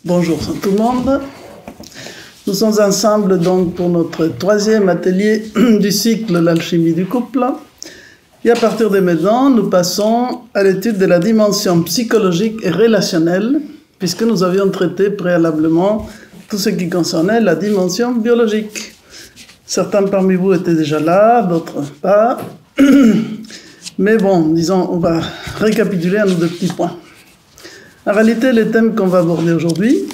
Bonjour tout le monde. Nous sommes ensemble donc pour notre troisième atelier du cycle L'alchimie du couple. Et à partir de maintenant, nous passons à l'étude de la dimension psychologique et relationnelle, puisque nous avions traité préalablement tout ce qui concernait la dimension biologique. Certains parmi vous étaient déjà là, d'autres pas. Mais bon, disons, on va récapituler un ou deux petits points. En réalité, le thème qu'on va aborder aujourd'hui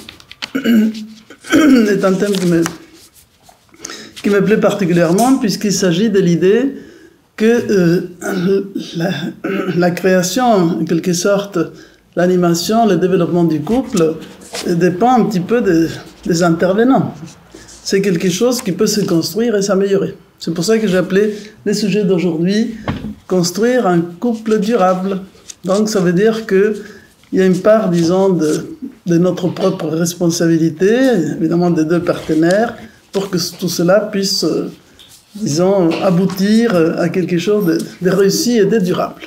est un thème qui me plaît particulièrement, puisqu'il s'agit de l'idée que la création, en quelque sorte, l'animation, le développement du couple, dépend un petit peu des intervenants. C'est quelque chose qui peut se construire et s'améliorer. C'est pour ça que j'ai appelé le sujet d'aujourd'hui « Construire un couple durable ». Donc ça veut dire qu'il y a une part, disons, de notre propre responsabilité, évidemment des deux partenaires, pour que tout cela puisse, disons, aboutir à quelque chose de réussi et de durable.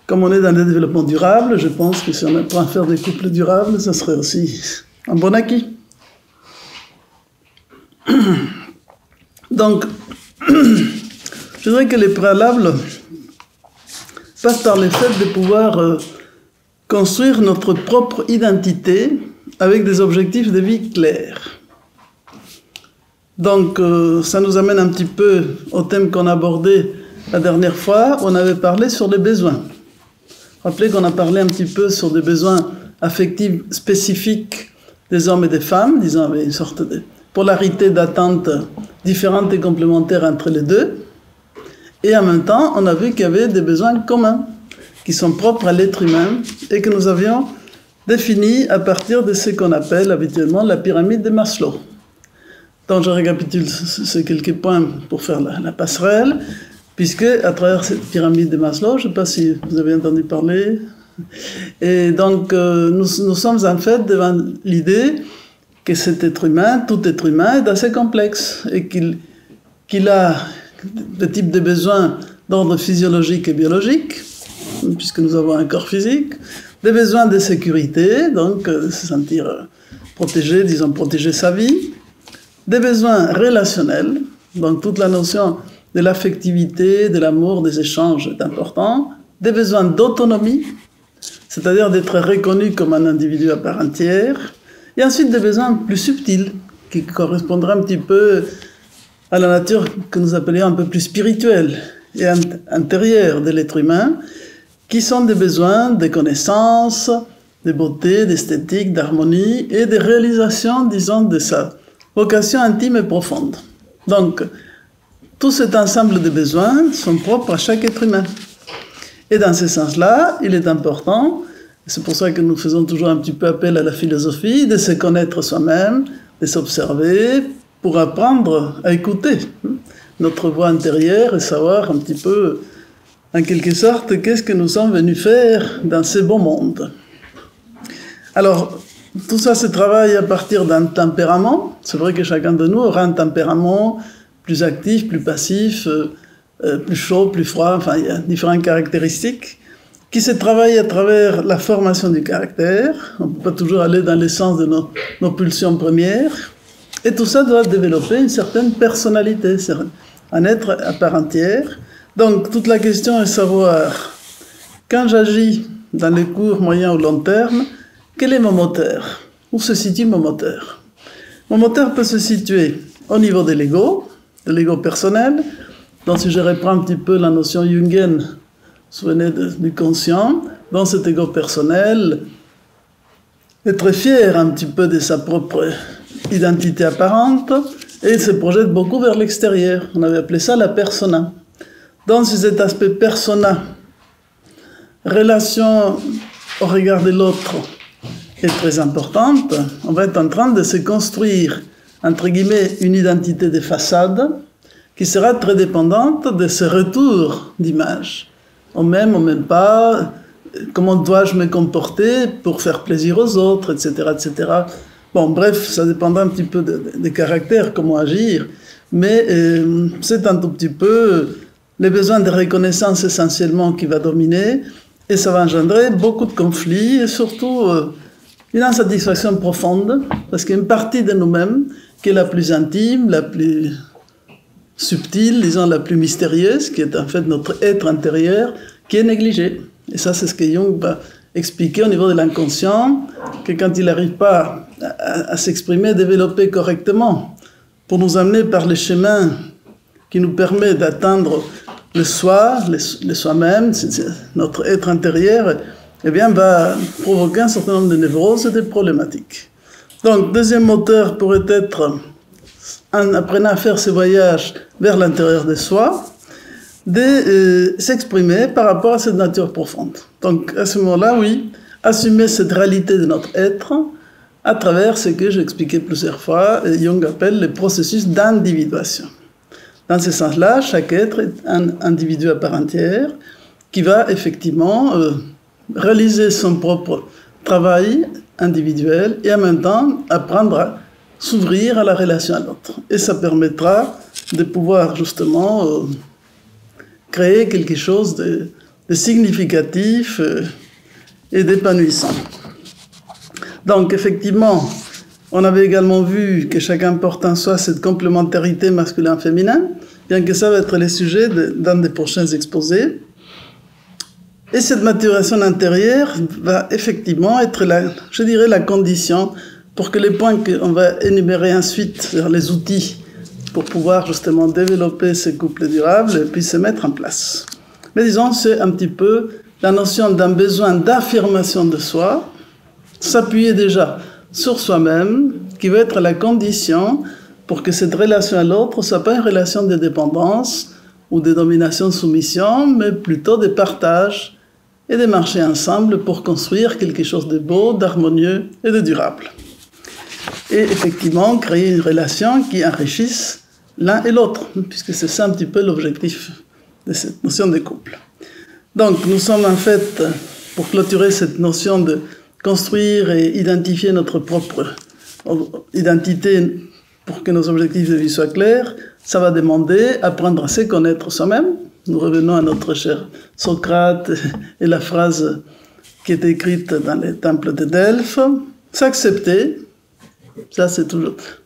Comme on est dans le développement durable, je pense que si on apprend à faire des couples durables, ça serait aussi un bon acquis. Donc, je dirais que les préalables passent par le fait de pouvoir construire notre propre identité avec des objectifs de vie clairs. Donc, ça nous amène un petit peu au thème qu'on a abordé la dernière fois. On avait parlé sur les besoins. Rappelez qu'on a parlé un petit peu sur des besoins affectifs spécifiques des hommes et des femmes, disons avec une sorte de polarité d'attente différentes et complémentaires entre les deux. Et en même temps, on a vu qu'il y avait des besoins communs qui sont propres à l'être humain et que nous avions définis à partir de ce qu'on appelle habituellement la pyramide de Maslow. Donc je récapitule ces quelques points pour faire la passerelle, puisque à travers cette pyramide de Maslow, je ne sais pas si vous avez entendu parler, et donc nous sommes en fait devant l'idée que cet être humain, tout être humain, est assez complexe et qu'il a des types de besoins d'ordre physiologique et biologique, puisque nous avons un corps physique, des besoins de sécurité, donc se sentir protégé, disons protéger sa vie, des besoins relationnels, donc toute la notion de l'affectivité, de l'amour, des échanges est important, des besoins d'autonomie, c'est-à-dire d'être reconnu comme un individu à part entière, et ensuite des besoins plus subtils, qui correspondraient un petit peu à la nature que nous appelions un peu plus spirituelle et intérieure de l'être humain, qui sont des besoins de connaissance, de beauté, d'esthétique, d'harmonie et de réalisation, disons, de sa vocation intime et profonde. Donc, tout cet ensemble de besoins sont propres à chaque être humain. Et dans ce sens-là, il est important, c'est pour ça que nous faisons toujours un petit peu appel à la philosophie, de se connaître soi-même, de s'observer, pour apprendre à écouter notre voix intérieure et savoir un petit peu, en quelque sorte, qu'est-ce que nous sommes venus faire dans ce beau monde. Alors, tout ça se travaille à partir d'un tempérament. C'est vrai que chacun de nous aura un tempérament plus actif, plus passif, plus chaud, plus froid, enfin, il y a différentes caractéristiques qui se travaillent à travers la formation du caractère. On ne peut pas toujours aller dans le sens de nos pulsions premières. Et tout ça doit développer une certaine personnalité, un être à part entière. Donc, toute la question est de savoir, quand j'agis dans les court, moyen ou long terme, quel est mon moteur? Où se situe mon moteur? Mon moteur peut se situer au niveau de l'ego personnel. Donc, si je reprends un petit peu la notion jungienne, souvenez du conscient, dans cet ego personnel, être fier un petit peu de sa propre identité apparente, et il se projette beaucoup vers l'extérieur. On avait appelé ça la persona. Donc, cet aspect persona, relation au regard de l'autre, est très importante. On va être en train de se construire, entre guillemets, une identité de façade qui sera très dépendante de ce retour d'image. On m'aime pas, comment dois-je me comporter pour faire plaisir aux autres, etc., etc. Bon, bref, ça dépendra un petit peu des caractères, comment agir, mais c'est un tout petit peu les besoins de reconnaissance essentiellement qui va dominer, et ça va engendrer beaucoup de conflits, et surtout une insatisfaction profonde, parce qu'il y a une partie de nous-mêmes qui est la plus intime, la plus subtile, disons la plus mystérieuse, qui est en fait notre être intérieur, qui est négligé. Et ça, c'est ce que Jung va expliquer au niveau de l'inconscient, que quand il n'arrive pas à s'exprimer, développer correctement, pour nous amener par les chemins qui nous permettent d'atteindre le soi, le soi-même, notre être intérieur, eh bien, va provoquer un certain nombre de névroses et de problématiques. Donc, deuxième moteur pourrait être, en apprenant à faire ce voyage vers l'intérieur de soi, de s'exprimer par rapport à cette nature profonde. Donc, à ce moment-là, oui, assumer cette réalité de notre être à travers ce que j'ai expliqué plusieurs fois, Jung appelle le processus d'individuation. Dans ce sens-là, chaque être est un individu à part entière qui va effectivement réaliser son propre travail individuel et en même temps apprendre à s'ouvrir à la relation à l'autre. Et ça permettra de pouvoir justement créer quelque chose de significatif et d'épanouissant. Donc effectivement, on avait également vu que chacun porte en soi cette complémentarité masculin-féminin, bien que ça va être les sujets d'un des prochains exposés. Et cette maturation intérieure va effectivement être, je dirais, la condition pour que les points qu'on va énumérer ensuite, c'est-à-dire les outils pour pouvoir justement développer ces couples durables, puissent se mettre en place. Mais disons, c'est un petit peu la notion d'un besoin d'affirmation de soi, s'appuyer déjà sur soi-même, qui va être la condition pour que cette relation à l'autre ne soit pas une relation de dépendance ou de domination-soumission, mais plutôt de partage et de marcher ensemble pour construire quelque chose de beau, d'harmonieux et de durable. Et effectivement, créer une relation qui enrichisse l'un et l'autre, puisque c'est ça un petit peu l'objectif de cette notion de couple. Donc, nous sommes en fait, pour clôturer cette notion de construire et identifier notre propre identité pour que nos objectifs de vie soient clairs, ça va demander apprendre à se connaître soi-même. Nous revenons à notre cher Socrate et la phrase qui est écrite dans les temples de Delphes. S'accepter, ça c'est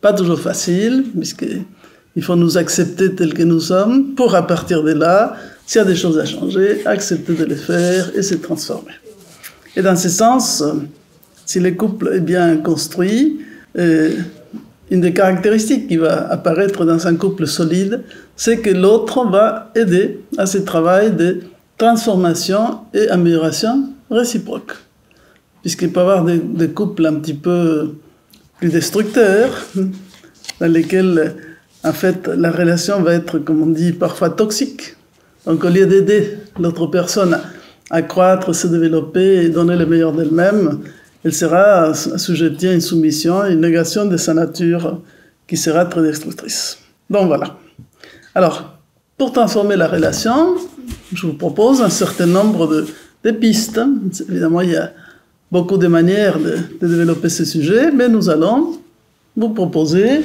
pas toujours facile, puisqu'il faut nous accepter tels que nous sommes, pour à partir de là, s'il y a des choses à changer, accepter de les faire et se transformer. Et dans ce sens, si le couple est bien construit, une des caractéristiques qui va apparaître dans un couple solide, c'est que l'autre va aider à ce travail de transformation et amélioration réciproque. Puisqu'il peut y avoir des couples un petit peu plus destructeurs, dans lesquels, en fait, la relation va être, comme on dit, parfois toxique. Donc, au lieu d'aider l'autre personne à croître, se développer et donner le meilleur d'elle-même, elle sera assujettie à une soumission, une négation de sa nature qui sera très destructrice. Donc voilà. Alors, pour transformer la relation, je vous propose un certain nombre de pistes. Évidemment, il y a beaucoup de manières de développer ce sujet, mais nous allons vous proposer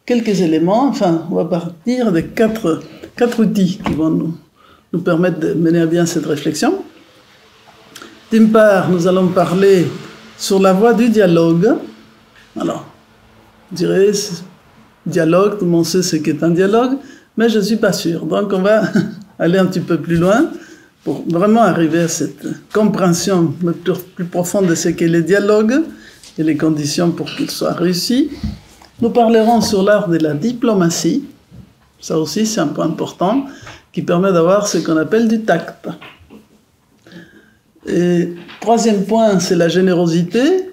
quelques éléments. Enfin, on va partir de quatre outils qui vont nous permettre de mener à bien cette réflexion. D'une part, nous allons parler sur la voie du dialogue. Alors, je dirais, dialogue, tout le monde sait ce qu'est un dialogue, mais je ne suis pas sûr. Donc, on va aller un petit peu plus loin pour vraiment arriver à cette compréhension plus profonde de ce qu'est le dialogue et les conditions pour qu'il soit réussi. Nous parlerons sur l'art de la diplomatie. Ça aussi, c'est un point important qui permet d'avoir ce qu'on appelle du tact. Et troisième point, c'est la générosité,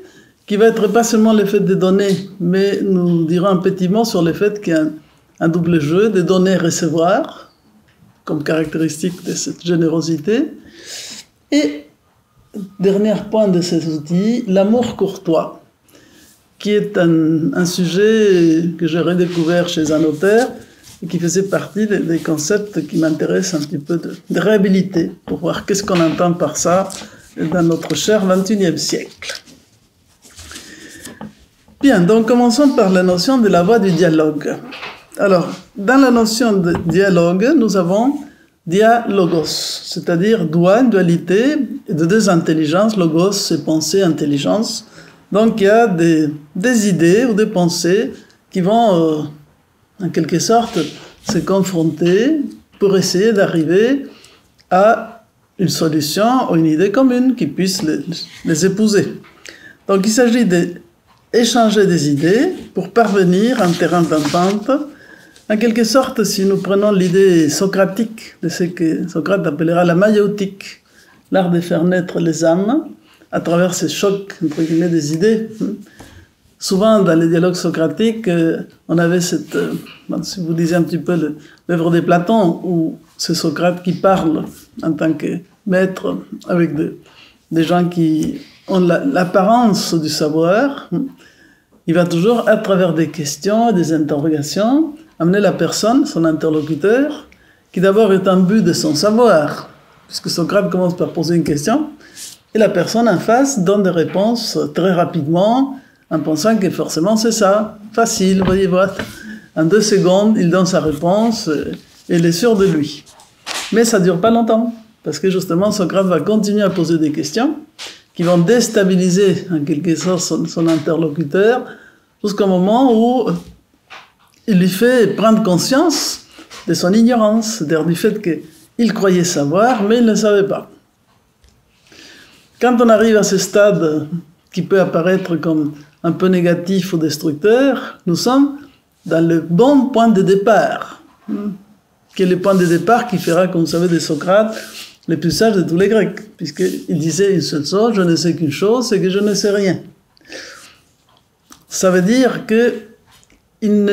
qui va être pas seulement le fait de donner, mais nous dirons un petit mot sur le fait qu'il y a un double jeu de donner et recevoir, comme caractéristique de cette générosité. Et dernier point de ces outils, l'amour courtois, qui est un sujet que j'ai redécouvert chez un auteur et qui faisait partie des concepts qui m'intéressent un petit peu de réhabiliter, pour voir qu'est-ce qu'on entend par ça dans notre cher XXIe siècle. Bien, donc commençons par la notion de la voie du dialogue. Alors, dans la notion de dialogue, nous avons dialogos, c'est-à-dire une dualité de deux intelligences. Logos, c'est pensée, intelligence. Donc il y a des idées ou des pensées qui vont, en quelque sorte, se confronter pour essayer d'arriver à une solution ou une idée commune qui puisse les épouser. Donc il s'agit d'échanger des idées pour parvenir à un terrain d'entente. En quelque sorte, si nous prenons l'idée socratique de ce que Socrate appellera la maïeutique, l'art de faire naître les âmes à travers ces chocs, entre guillemets, des idées. Souvent, dans les dialogues socratiques, on avait cette... si vous lisez un petit peu l'œuvre de Platon, où c'est Socrate qui parle en tant que maître avec des gens qui ont l'apparence du savoir, il va toujours, à travers des questions, des interrogations, amener la personne, son interlocuteur, qui d'abord est imbu de son savoir, puisque Socrate commence par poser une question, et la personne en face donne des réponses très rapidement, en pensant que forcément c'est ça, facile, voyez, voilà. En 2 secondes, il donne sa réponse, et il est sûr de lui. Mais ça ne dure pas longtemps, parce que justement Socrate va continuer à poser des questions, qui vont déstabiliser en quelque sorte son interlocuteur, jusqu'au moment où il lui fait prendre conscience de son ignorance, c'est-à-dire du fait qu'il croyait savoir, mais il ne savait pas. Quand on arrive à ce stade qui peut apparaître comme un peu négatif ou destructeur, nous sommes dans le bon point de départ, qui est le point de départ qui fera, comme vous savez, de Socrate, le plus sage de tous les Grecs, puisqu'il disait une seule chose, je ne sais qu'une chose, c'est que je ne sais rien. Ça veut dire qu'il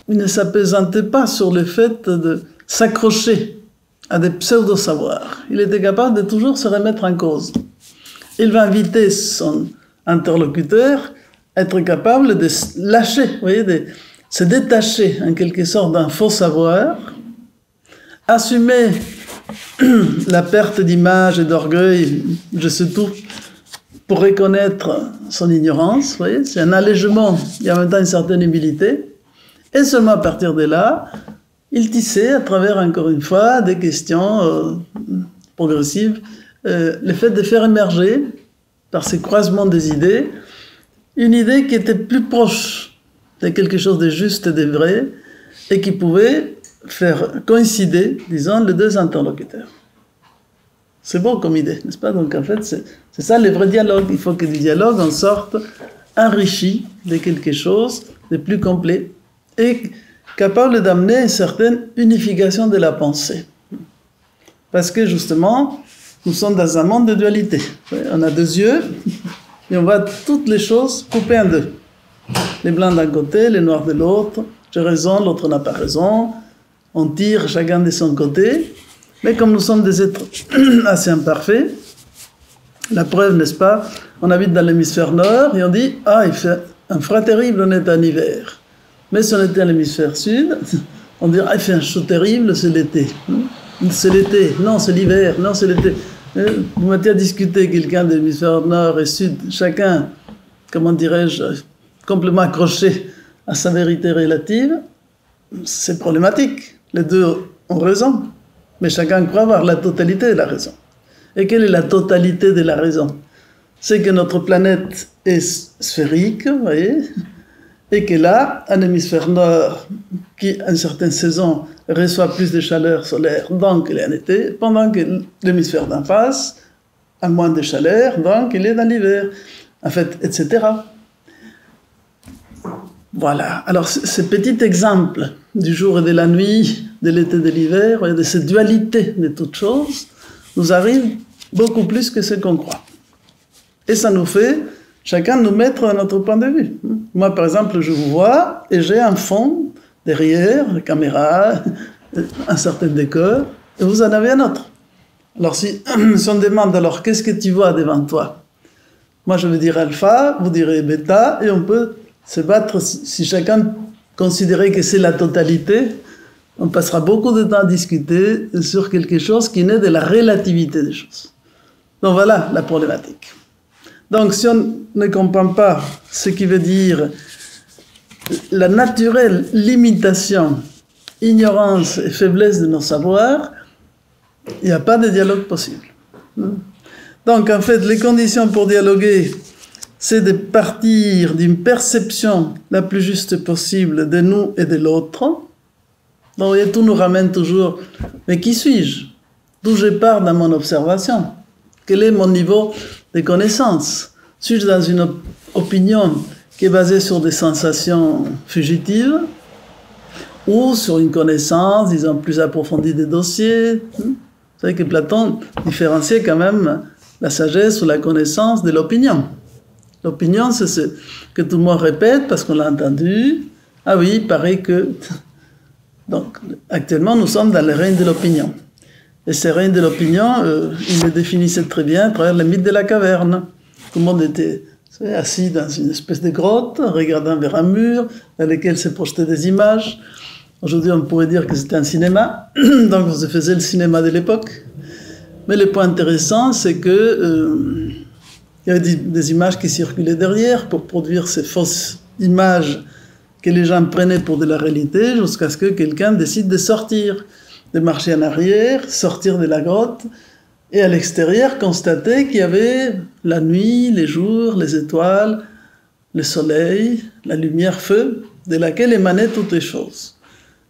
ne s'apaisantait pas sur le fait de s'accrocher à des pseudo-savoirs. Il était capable de toujours se remettre en cause. Il va inviter son interlocuteur à être capable de lâcher, vous voyez, de se détacher en quelque sorte d'un faux savoir, assumer la perte d'image et d'orgueil, je sais tout, pour reconnaître son ignorance, vous voyez, c'est un allègement et en même temps une certaine humilité. Et seulement à partir de là, il tissait à travers, encore une fois, des questions progressives, le fait de faire émerger, par ces croisements des idées, une idée qui était plus proche de quelque chose de juste et de vrai, et qui pouvait faire coïncider, disons, les 2 interlocuteurs. C'est beau comme idée, n'est-ce pas? Donc en fait, c'est ça le vrai dialogue. Il faut que du dialogue en sorte enrichi de quelque chose de plus complet et capable d'amener une certaine unification de la pensée. Parce que justement, nous sommes dans un monde de dualité. On a 2 yeux et on voit toutes les choses coupées en 2. Les blancs d'un côté, les noirs de l'autre. J'ai raison, l'autre n'a pas raison. On tire chacun de son côté. Mais comme nous sommes des êtres assez imparfaits, la preuve, n'est-ce pas, on habite dans l'hémisphère nord et on dit « Ah, il fait un froid terrible, on est en hiver. » Mais si on était à l'hémisphère sud, on dirait « Ah, il fait un chaud terrible, c'est l'été. » C'est l'été, non, c'est l'hiver, non, c'est l'été. Vous mettez à discuter quelqu'un de l'hémisphère nord et sud, chacun, comment dirais-je, complètement accroché à sa vérité relative, c'est problématique. Les 2 ont raison. Mais chacun croit avoir la totalité de la raison. Et quelle est la totalité de la raison? C'est que notre planète est sphérique, vous voyez, et que là, un hémisphère nord qui, à une certaine saison, reçoit plus de chaleur solaire, donc il est en été, pendant que l'hémisphère d'en face a moins de chaleur, donc il est dans l'hiver, en fait, etc. Voilà. Alors, ce petit exemple du jour et de la nuit, de l'été et de l'hiver, de cette dualité de toutes choses, nous arrive beaucoup plus que ce qu'on croit. Et ça nous fait, chacun, nous mettre à notre point de vue. Moi, par exemple, je vous vois et j'ai un fond derrière, la caméra, un certain décor, et vous en avez un autre. Alors, si on demande, alors, qu'est-ce que tu vois devant toi? Moi, je vais dire alpha, vous direz bêta, et on peut se battre, si chacun considérait que c'est la totalité, on passera beaucoup de temps à discuter sur quelque chose qui naît de la relativité des choses. Donc voilà la problématique. Donc si on ne comprend pas ce qui veut dire la naturelle limitation, ignorance et faiblesse de nos savoirs, il n'y a pas de dialogue possible. Donc en fait, les conditions pour dialoguer c'est de partir d'une perception la plus juste possible de nous et de l'autre. Donc, tout nous ramène toujours, mais qui suis-je? D'où je pars dans mon observation? Quel est mon niveau de connaissance? Suis-je dans une opinion qui est basée sur des sensations fugitives ou sur une connaissance, disons, plus approfondie des dossiers? Vous savez que Platon différenciait quand même la sagesse ou la connaissance de l'opinion. L'opinion, c'est ce que tout le monde répète parce qu'on l'a entendu. Ah oui, il paraît que... Donc, actuellement, nous sommes dans le règne de l'opinion. Et ce règne de l'opinion, il le définissait très bien à travers le mythe de la caverne. Tout le monde était assis dans une espèce de grotte, regardant vers un mur, dans lequel se projetaient des images. Aujourd'hui, on pourrait dire que c'était un cinéma, donc on se faisait le cinéma de l'époque. Mais le point intéressant, c'est que il y avait des images qui circulaient derrière pour produire ces fausses images que les gens prenaient pour de la réalité, jusqu'à ce que quelqu'un décide de sortir, de marcher en arrière, sortir de la grotte, et à l'extérieur, constater qu'il y avait la nuit, les jours, les étoiles, le soleil, la lumière feu, de laquelle émanaient toutes les choses.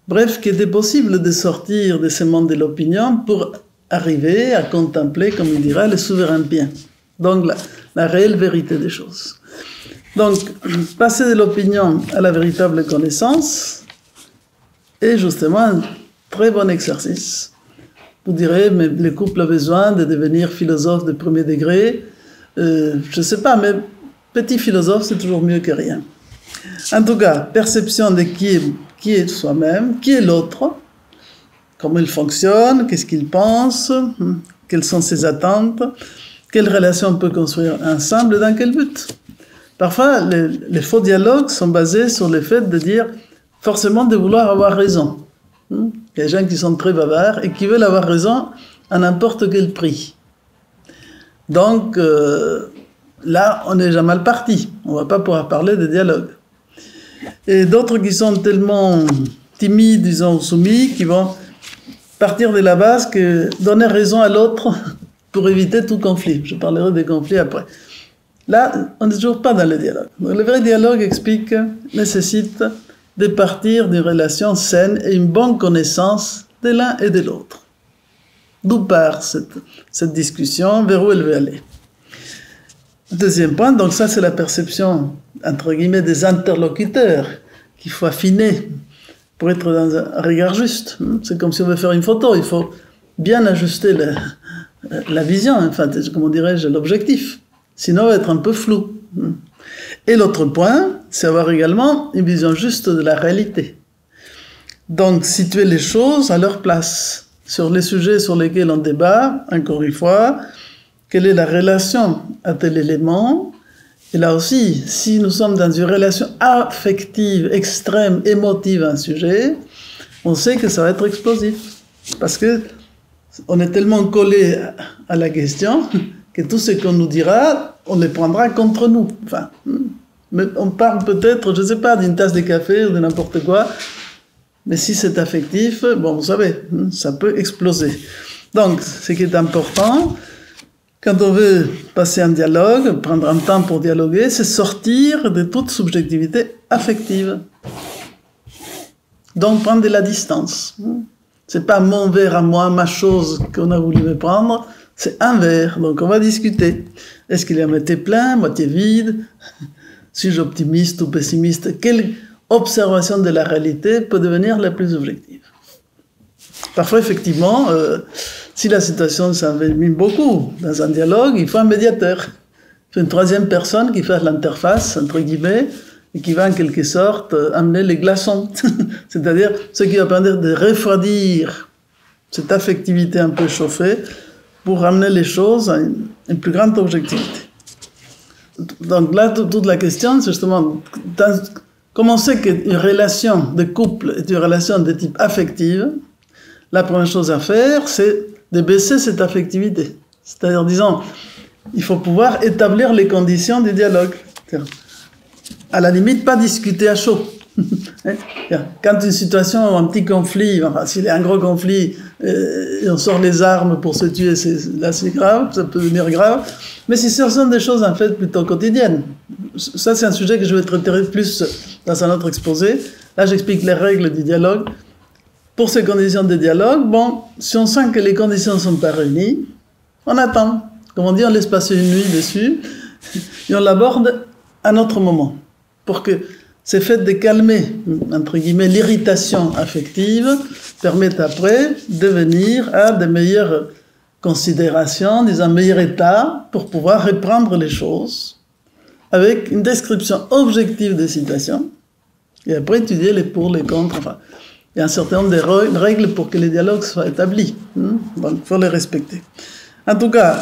Bref, qu'il était possible de sortir de ce monde de l'opinion pour arriver à contempler, comme il dira, le souverain bien. Donc, la réelle vérité des choses. Donc, passer de l'opinion à la véritable connaissance est justement un très bon exercice. Vous direz, mais le couple a besoin de devenir philosophe de premier degré. Je ne sais pas, mais petit philosophe, c'est toujours mieux que rien. En tout cas, perception de qui est soi-même, qui est l'autre, comment il fonctionne, qu'est-ce qu'il pense, quelles sont ses attentes, quelles relations on peut construire ensemble et dans quel but. Parfois, les faux dialogues sont basés sur le fait de dire forcément de vouloir avoir raison. Il y a des gens qui sont très bavards et qui veulent avoir raison à n'importe quel prix. Donc, là, on est déjà mal parti. On ne va pas pouvoir parler de dialogue. Et d'autres qui sont tellement timides, disons, soumis, qui vont partir de la base que donner raison à l'autre pour éviter tout conflit. Je parlerai des conflits après. Là, on n'est toujours pas dans le dialogue. Donc, le vrai dialogue nécessite de partir d'une relation saine et une bonne connaissance de l'un et de l'autre. D'où part cette discussion, vers où elle veut aller. Deuxième point, donc ça c'est la perception, entre guillemets, des interlocuteurs qu'il faut affiner pour être dans un regard juste. C'est comme si on veut faire une photo, il faut bien ajuster la vision, enfin, comment dirais-je, l'objectif. Sinon, on va être un peu flou. Et l'autre point, c'est avoir également une vision juste de la réalité. Donc, situer les choses à leur place. Sur les sujets sur lesquels on débat, encore une fois, quelle est la relation à tel élément? Et là aussi, si nous sommes dans une relation affective, extrême, émotive à un sujet, on sait que ça va être explosif. Parce que on est tellement collé à la question que tout ce qu'on nous dira, on le prendra contre nous. Enfin, mais on parle peut-être, je ne sais pas, d'une tasse de café ou de n'importe quoi, mais si c'est affectif, bon, vous savez, ça peut exploser. Donc, ce qui est important, quand on veut passer un dialogue, prendre un temps pour dialoguer, c'est sortir de toute subjectivité affective. Donc, prendre de la distance. C'est pas mon verre à moi, ma chose qu'on a voulu me prendre, c'est un verre. Donc, on va discuter. Est-ce qu'il est à moitié plein, moitié vide? Suis-je optimiste ou pessimiste? Quelle observation de la réalité peut devenir la plus objective? Parfois, effectivement, si la situation s'envenime beaucoup dans un dialogue, il faut un médiateur. Il faut une troisième personne qui fasse l'interface, entre guillemets, et qui va en quelque sorte amener les glaçons. C'est-à-dire ce qui va permettre de refroidir cette affectivité un peu chauffée pour ramener les choses à une plus grande objectivité. Donc là, toute la question, c'est justement, comment on sait qu'une relation de couple est une relation de type affective? La première chose à faire, c'est de baisser cette affectivité. C'est-à-dire, disons, il faut pouvoir établir les conditions du dialogue. À la limite, pas discuter à chaud. Quand une situation, un petit conflit, enfin, s'il y a un gros conflit, et on sort les armes pour se tuer, là c'est grave, ça peut devenir grave. Mais si ce sont des choses en fait plutôt quotidiennes, ça c'est un sujet que je vais traiter plus dans un autre exposé. Là j'explique les règles du dialogue. Pour ces conditions de dialogue, bon, si on sent que les conditions ne sont pas réunies, on attend. Comme on dit, on laisse passer une nuit dessus et on l'aborde à un autre moment. Pour que ces faits de calmer, entre guillemets, l'irritation affective permettent après de venir à de meilleures considérations, dans un meilleur état pour pouvoir reprendre les choses avec une description objective des situations et après étudier les pour, les contre, enfin. Il y a un certain nombre de règles pour que les dialogues soient établis. Donc, il faut les respecter. En tout cas,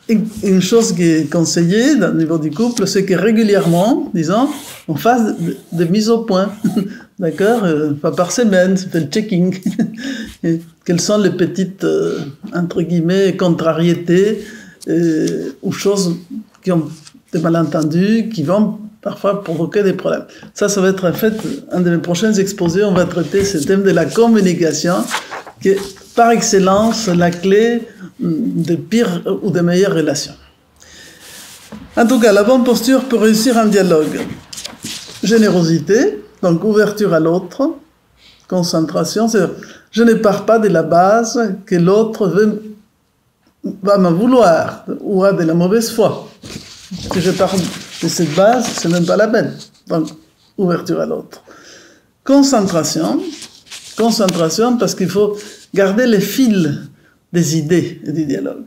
une chose qui est conseillée au niveau du couple, c'est que régulièrement, disons, on fasse des mises au point. D'accord? Pas par semaine, c'est fait le checking. Quelles sont les petites, entre guillemets, contrariétés ou choses qui ont des malentendus, qui vont parfois provoquer des problèmes. Ça va être en fait un de mes prochains exposés. On va traiter ce thème de la communication, qui est par excellence la clé de pires ou de meilleures relations. En tout cas, la bonne posture pour réussir un dialogue. Générosité, donc ouverture à l'autre, concentration, c'est je ne pars pas de la base que l'autre va me vouloir ou a de la mauvaise foi. Si je pars de cette base, c'est même pas la peine. Donc, ouverture à l'autre. Concentration parce qu'il faut garder les fils des idées et du dialogue.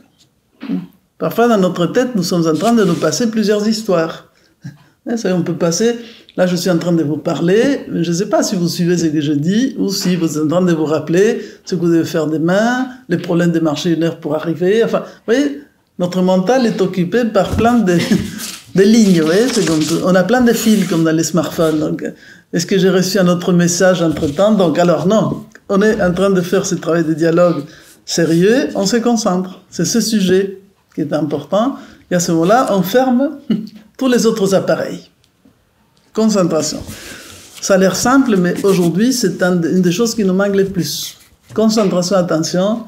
Parfois, dans notre tête, nous sommes en train de nous passer plusieurs histoires. Ça, on peut passer, là je suis en train de vous parler, mais je ne sais pas si vous suivez ce que je dis, ou si vous êtes en train de vous rappeler ce que vous devez faire demain, les problèmes de marcher une heure pour arriver, enfin, vous voyez, notre mental est occupé par plein de lignes, vous voyez, c'est comme, on a plein de fils comme dans les smartphones. Donc, est-ce que j'ai reçu un autre message entre-temps? Donc alors non, on est en train de faire ce travail de dialogue sérieux, on se concentre. C'est ce sujet qui est important. Et à ce moment-là, on ferme tous les autres appareils. Concentration. Ça a l'air simple, mais aujourd'hui, c'est une des choses qui nous manque le plus. Concentration, attention,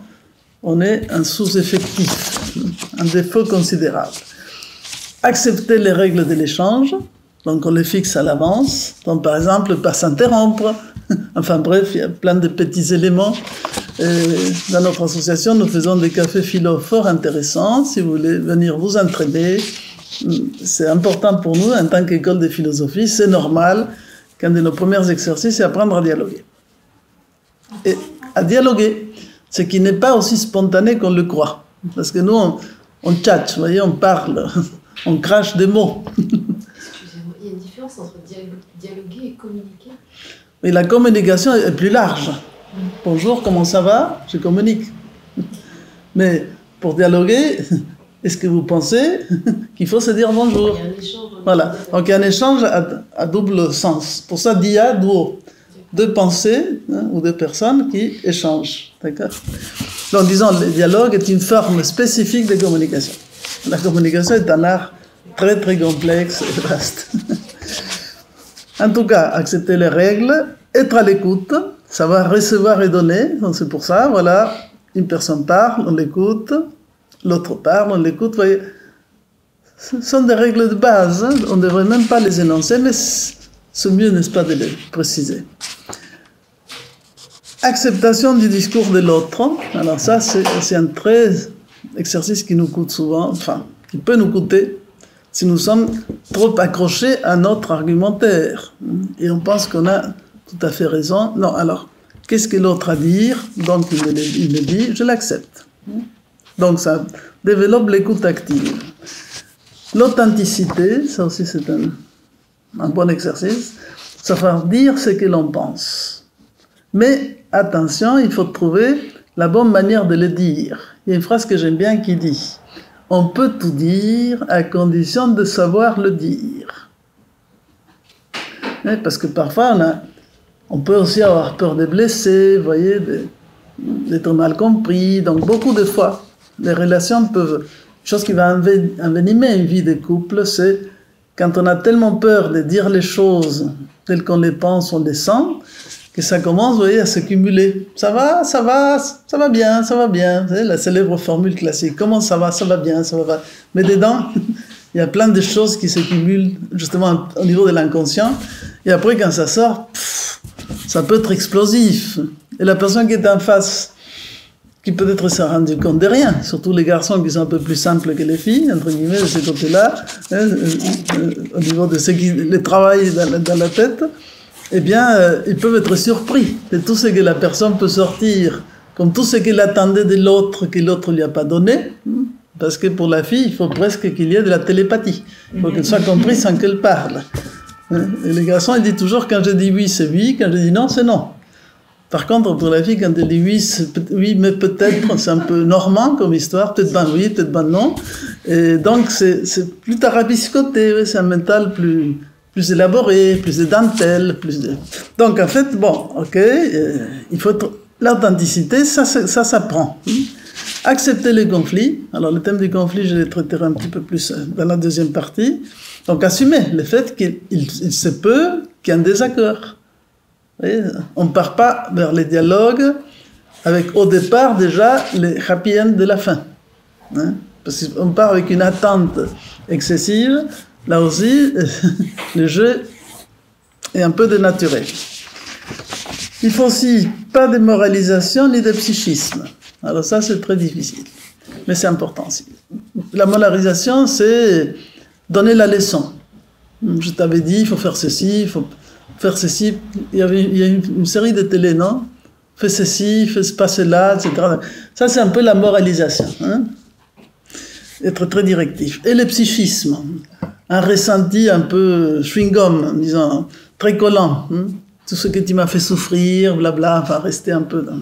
on est un sous-effectif, un défaut considérable. Accepter les règles de l'échange, donc on les fixe à l'avance, donc par exemple, pas s'interrompre, enfin bref, il y a plein de petits éléments. Dans notre association, nous faisons des cafés philo fort intéressants, si vous voulez venir vous entraîner, c'est important pour nous en tant qu'école de philosophie, c'est normal qu'un de nos premiers exercices, c'est apprendre à dialoguer. Et à dialoguer, ce qui n'est pas aussi spontané qu'on le croit, parce que nous, on tchatche, vous voyez, on parle, on crache des mots. Excusez-moi, il y a une différence entre dialoguer et communiquer. Et la communication est plus large. Bonjour, comment ça va? Je communique. Mais pour dialoguer, est-ce que vous pensez qu'il faut se dire bonjour? Il y a un échange. Voilà, donc il y a un échange à double sens. Pour ça, dia, duo. Deux pensées ou deux personnes qui échangent. D'accord? Donc disons, le dialogue est une forme spécifique de communication. La communication est un art très très complexe et vaste. En tout cas, accepter les règles, être à l'écoute, savoir recevoir et donner, donc c'est pour ça, voilà, une personne parle, on l'écoute, l'autre parle, on l'écoute, vous voyez, ce sont des règles de base, hein, on ne devrait même pas les énoncer, mais c'est mieux, n'est-ce pas, de les préciser. Acceptation du discours de l'autre, alors ça c'est un exercice qui nous coûte souvent, enfin, qui peut nous coûter, si nous sommes trop accrochés à notre argumentaire, et on pense qu'on a tout à fait raison. Non, alors, qu'est-ce que l'autre a à dire? Donc, il me dit, je l'accepte. Donc, ça développe l'écoute active. L'authenticité, ça aussi c'est un bon exercice, savoir dire ce que l'on pense. Mais, attention, il faut trouver la bonne manière de le dire. Il y a une phrase que j'aime bien qui dit « On peut tout dire à condition de savoir le dire. » Parce que parfois, on peut aussi avoir peur de blesser, vous voyez, d'être mal compris. Donc, beaucoup de fois, les relations peuvent... Une chose qui va envenimer une vie de couple, c'est quand on a tellement peur de dire les choses telles qu'on les pense, on les sent, que ça commence, vous voyez, à se cumuler. Ça va bien, ça va bien. Vous savez, la célèbre formule classique. Comment ça va bien, ça va. Mais dedans, il y a plein de choses qui se cumulent, justement, au niveau de l'inconscient. Et après, quand ça sort, ça peut être explosif. Et la personne qui est en face, qui peut-être s'est rendu compte de rien, surtout les garçons qui sont un peu plus simples que les filles, entre guillemets, de ce côté-là, au niveau de ce qui les travaille dans la tête, eh bien, ils peuvent être surpris de tout ce que la personne peut sortir, comme tout ce qu'elle attendait de l'autre, que l'autre ne lui a pas donné. Parce que pour la fille, il faut presque qu'il y ait de la télépathie. Il faut qu'elle soit comprise sans qu'elle parle. Et les garçons, ils disent toujours, quand je dis oui, c'est oui, quand je dis non, c'est non. Par contre, pour la fille, quand elle dit oui, c'est oui, mais peut-être, c'est un peu normand comme histoire, peut-être ben oui, peut-être ben non. Et donc, c'est plus tarabiscoté, c'est un mental plus élaboré, plus de dentelle, plus de... Donc, en fait, bon, ok, il faut être... L'authenticité, ça s'apprend. Accepter les conflits. Alors, le thème du conflit, je le traiterai un petit peu plus dans la deuxième partie. Donc, assumer le fait qu'il se peut qu'il y ait un désaccord. On ne part pas vers les dialogues avec, au départ, déjà, les happy end de la fin. Parce qu'on part avec une attente excessive. Là aussi, le jeu est un peu dénaturé. Il faut aussi pas de moralisation ni de psychisme. Alors ça, c'est très difficile. Mais c'est important aussi. La moralisation, c'est donner la leçon. Je t'avais dit, il faut faire ceci, il faut faire ceci. Il y a une série de télé, non? Fais ceci, fais pas cela, etc. Ça, c'est un peu la moralisation. Être très directif. Et le psychisme. Un ressenti un peu chewing-gum, disons, très collant. Tout ce que tu m'as fait souffrir, blabla, enfin, rester un peu dans...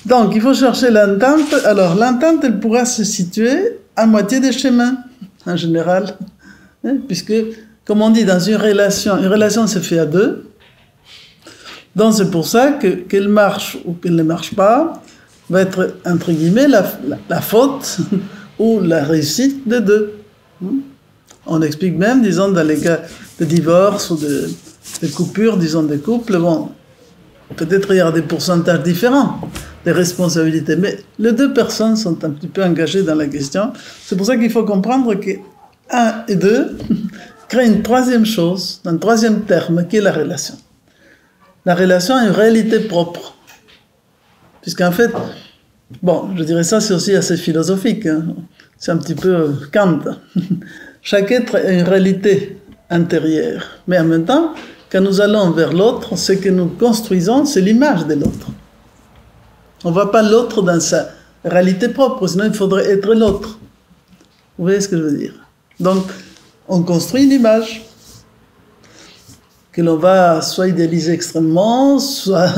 Donc, il faut chercher l'entente. Alors, l'entente, elle pourra se situer à moitié des chemins, en général. Puisque, comme on dit, dans une relation se fait à deux. Donc, c'est pour ça que qu'elle marche ou qu'elle ne marche pas, va être, entre guillemets, la faute ou la réussite des deux. On explique même, disons, dans les cas de divorce ou de coupure, disons, des couples, bon, peut-être il y aura des pourcentages différents des responsabilités, mais les deux personnes sont un petit peu engagées dans la question. C'est pour ça qu'il faut comprendre que 1 et 2 créent une troisième chose, un troisième terme, qui est la relation. La relation a une réalité propre. Puisqu'en fait, bon, je dirais ça, c'est aussi assez philosophique, c'est un petit peu Kant. Chaque être a une réalité intérieure, mais en même temps, quand nous allons vers l'autre, ce que nous construisons, c'est l'image de l'autre. On ne voit pas l'autre dans sa réalité propre, sinon il faudrait être l'autre. Vous voyez ce que je veux dire? Donc, on construit une image que l'on va soit idéaliser extrêmement, soit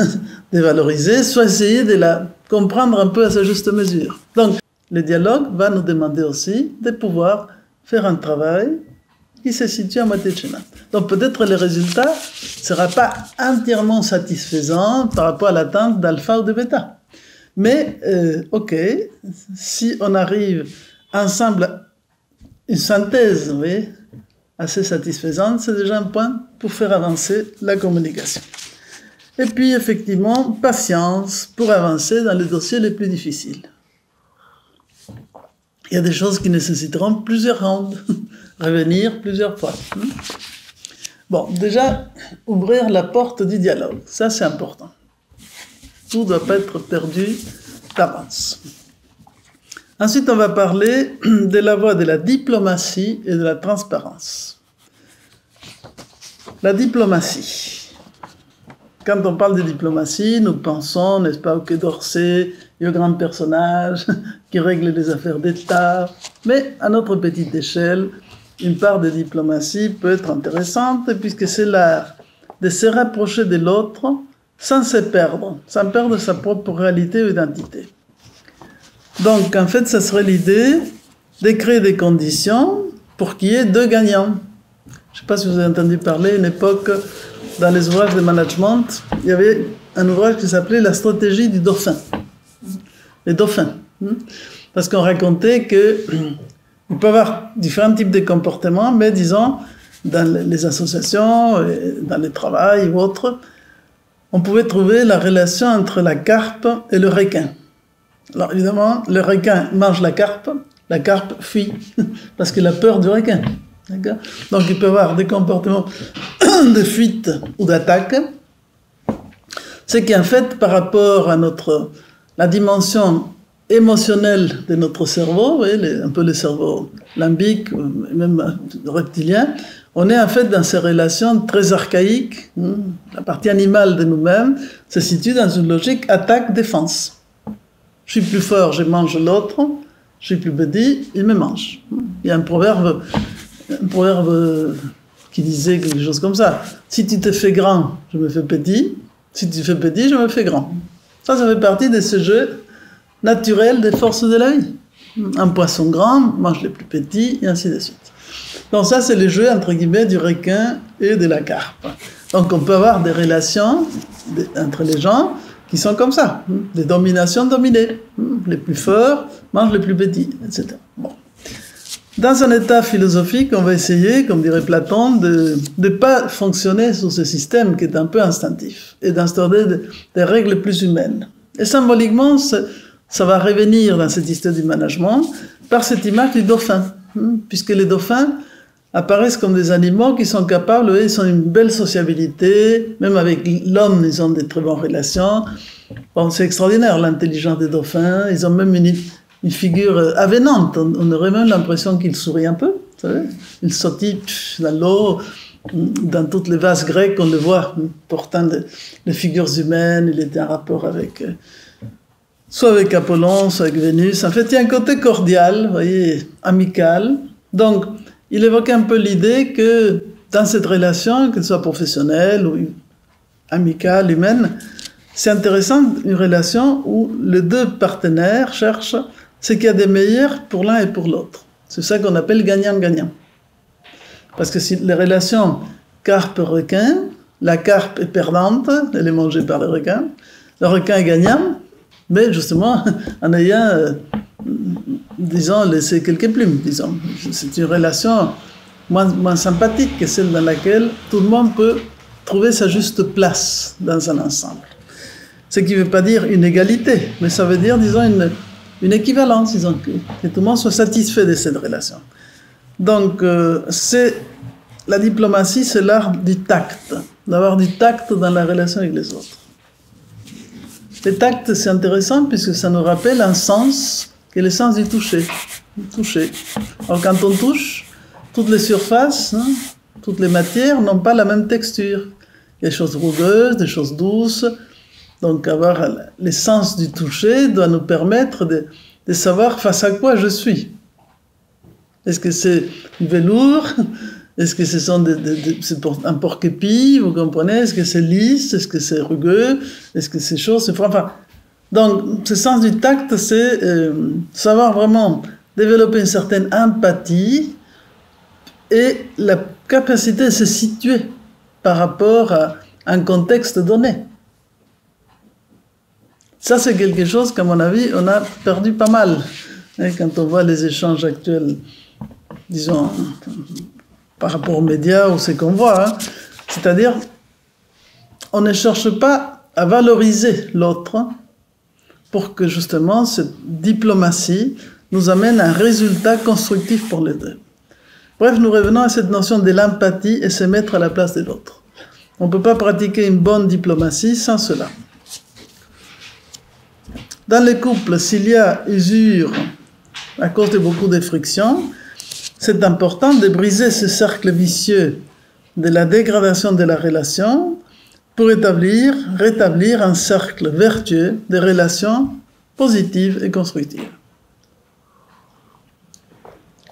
dévaloriser, soit essayer de la comprendre un peu à sa juste mesure. Donc, le dialogue va nous demander aussi de pouvoir faire un travail qui se situe à moitié de chemin. Donc peut-être le résultat ne sera pas entièrement satisfaisant par rapport à l'attente d'alpha ou de bêta. Mais, ok, si on arrive ensemble à une synthèse, vous voyez, assez satisfaisante, c'est déjà un point pour faire avancer la communication. Et puis, effectivement, patience pour avancer dans les dossiers les plus difficiles. Il y a des choses qui nécessiteront plusieurs rounds, revenir plusieurs fois. Bon, déjà, ouvrir la porte du dialogue, ça c'est important. Tout ne doit pas être perdu d'avance. Ensuite, on va parler de la voie de la diplomatie et de la transparence. La diplomatie. Quand on parle de diplomatie, nous pensons, n'est-ce pas, au Quai d'Orsay, et aux grands personnages qui règlent les affaires d'État. Mais à notre petite échelle, une part de diplomatie peut être intéressante, puisque c'est l'art de se rapprocher de l'autre sans se perdre, sans perdre sa propre réalité ou identité. Donc, en fait, ça serait l'idée de créer des conditions pour qu'il y ait deux gagnants. Je ne sais pas si vous avez entendu parler, une époque, dans les ouvrages de management, il y avait un ouvrage qui s'appelait « La stratégie du dauphin ». Les dauphins. Parce qu'on racontait que Il peut y avoir différents types de comportements, mais disons, dans les associations, dans le travail ou autres, on pouvait trouver la relation entre la carpe et le requin. Alors évidemment, le requin mange la carpe fuit, parce qu'il a peur du requin. Donc il peut y avoir des comportements de fuite ou d'attaque. C'est qu'en fait, par rapport à la dimension émotionnelle de notre cerveau, vous voyez, un peu le cerveau limbique, même reptilien, on est en fait dans ces relations très archaïques. La partie animale de nous-mêmes se situe dans une logique attaque-défense. Je suis plus fort, je mange l'autre. Je suis plus petit, il me mange. Il y a un proverbe qui disait quelque chose comme ça. Si tu te fais grand, je me fais petit. Si tu te fais petit, je me fais grand. Ça fait partie de ce jeu naturel des forces de la vie. Un poisson grand mange les plus petits, et ainsi de suite. Donc ça, c'est le jeu, entre guillemets, du requin et de la carpe. Donc on peut avoir des relations entre les gens qui sont comme ça, des dominations dominées. Les plus forts mangent les plus petits, etc. Bon. Dans un état philosophique, on va essayer, comme dirait Platon, de ne pas fonctionner sur ce système qui est un peu instinctif et d'instaurer des règles plus humaines. Et symboliquement, ça va revenir dans cette histoire du management par cette image du dauphin, puisque les dauphins apparaissent comme des animaux qui sont capables, ils ont une belle sociabilité, même avec l'homme, ils ont des très bonnes relations. Bon, c'est extraordinaire l'intelligence des dauphins, ils ont même une figure avenante, on aurait même l'impression qu'ils sourient un peu, vous savez, ils sautillent dans l'eau, dans toutes les vases grecs, on le voit portant des figures humaines, il était en rapport avec, soit avec Apollon, soit avec Vénus. En fait, il y a un côté cordial, vous voyez, amical. Donc, il évoquait un peu l'idée que dans cette relation, qu'elle soit professionnelle ou amicale, humaine, c'est intéressant une relation où les deux partenaires cherchent ce qu'il y a de meilleur pour l'un et pour l'autre. C'est ça qu'on appelle gagnant-gagnant. Parce que si les relations carpe-requin, la carpe est perdante, elle est mangée par le requin est gagnant, mais justement en ayant, disons, laissé quelques plumes, disons. C'est une relation moins sympathique que celle dans laquelle tout le monde peut trouver sa juste place dans un ensemble. Ce qui ne veut pas dire une égalité, mais ça veut dire, disons, une équivalence, disons, que tout le monde soit satisfait de cette relation. Donc, la diplomatie, c'est l'art du tact, d'avoir du tact dans la relation avec les autres. Le tact, c'est intéressant puisque ça nous rappelle un sens qui est le sens du toucher. Toucher. Alors, quand on touche, toutes les surfaces, toutes les matières n'ont pas la même texture. Il y a des choses rugueuses, des choses douces. Donc, avoir le sens du toucher doit nous permettre de savoir face à quoi je suis. Est-ce que c'est du velours? Est-ce que ce sont c'est un porc-épi, vous comprenez? Est-ce que c'est lisse? Est-ce que c'est rugueux? Est-ce que c'est chaud? C'est froid? Enfin, donc, ce sens du tact, c'est savoir vraiment développer une certaine empathie et la capacité de se situer par rapport à un contexte donné. Ça, c'est quelque chose qu'à mon avis, on a perdu pas mal. Et quand on voit les échanges actuels, disons, par rapport aux médias ou ce qu'on voit, c'est-à-dire, on ne cherche pas à valoriser l'autre pour que justement cette diplomatie nous amène à un résultat constructif pour les deux. Bref, nous revenons à cette notion de l'empathie et se mettre à la place de l'autre. On ne peut pas pratiquer une bonne diplomatie sans cela. Dans les couples, s'il y a usure à cause de beaucoup de frictions, c'est important de briser ce cercle vicieux de la dégradation de la relation pour rétablir un cercle vertueux de relations positives et constructives.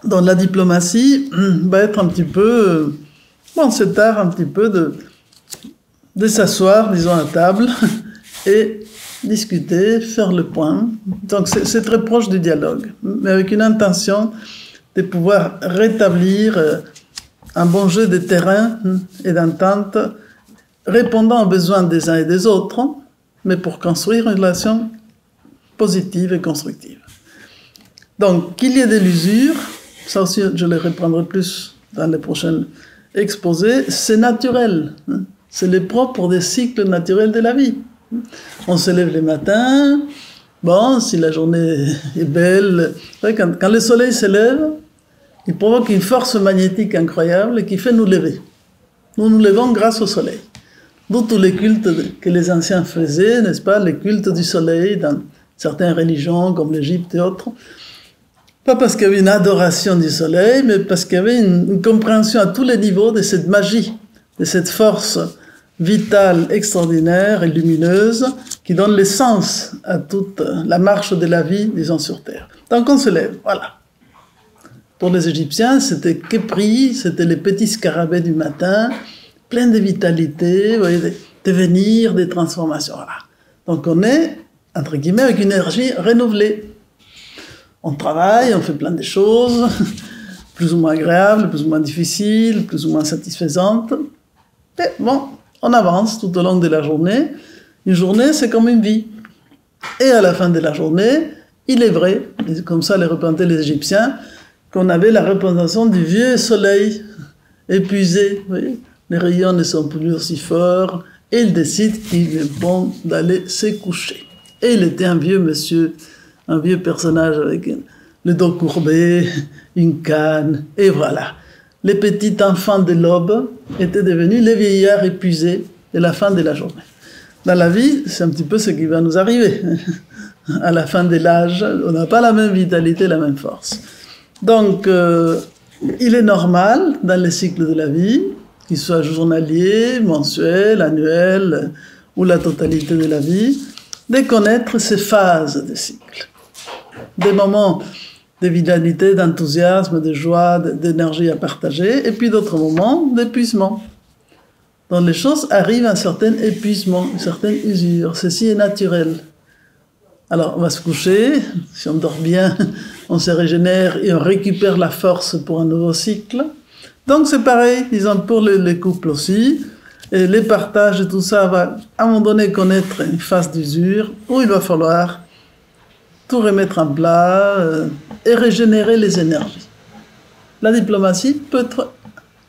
Donc la diplomatie va être un petit peu, cet art un petit peu de s'asseoir, disons, à table et discuter, faire le point. Donc c'est très proche du dialogue, mais avec une intention de pouvoir rétablir un bon jeu de terrain et d'entente, répondant aux besoins des uns et des autres, mais pour construire une relation positive et constructive. Donc, qu'il y ait de l'usure, ça aussi je les reprendrai plus dans les prochains exposés, c'est naturel. C'est le propre des cycles naturels de la vie. On se lève le matin, bon, si la journée est belle, quand le soleil se lève, il provoque une force magnétique incroyable qui fait nous lever. Nous nous levons grâce au soleil. D'où tous les cultes que les anciens faisaient, n'est-ce pas, les cultes du soleil dans certaines religions comme l'Égypte et autres. Pas parce qu'il y avait une adoration du soleil, mais parce qu'il y avait une compréhension à tous les niveaux de cette magie, de cette force vitale, extraordinaire et lumineuse qui donne le sens à toute la marche de la vie, disons, sur Terre. Donc on se lève, voilà. Pour les Égyptiens, c'était Képri, c'était les petits scarabées du matin, pleins de vitalité, vous voyez, de venir, des transformations. Voilà. Donc on est, entre guillemets, avec une énergie renouvelée. On travaille, on fait plein de choses, plus ou moins agréables, plus ou moins difficiles, plus ou moins satisfaisantes. Et bon, on avance tout au long de la journée. Une journée, c'est comme une vie. Et à la fin de la journée, il est vrai, comme ça les représentaient les Égyptiens, qu'on avait la représentation du vieux soleil épuisé. Vous voyez, les rayons ne sont plus aussi forts, et il décide qu'il est bon d'aller se coucher. Et il était un vieux monsieur, un vieux personnage avec le dos courbé, une canne, et voilà. Les petits enfants de l'aube étaient devenus les vieillards épuisés de la fin de la journée. Dans la vie, c'est un petit peu ce qui va nous arriver. À la fin de l'âge, on n'a pas la même vitalité, la même force. Donc, il est normal, dans les cycles de la vie, qu'il soit journalier, mensuel, annuel, ou la totalité de la vie, de connaître ces phases de cycle. Des moments de vitalité, d'enthousiasme, de joie, d'énergie à partager, et puis d'autres moments d'épuisement. Dans les choses arrivent un certain épuisement, une certaine usure. Ceci est naturel. Alors, on va se coucher, si on dort bien, on se régénère et on récupère la force pour un nouveau cycle. Donc c'est pareil, disons, pour les couples aussi. Et les partages et tout ça va, à un moment donné, connaître une phase d'usure où il va falloir tout remettre en plat et régénérer les énergies. La diplomatie peut être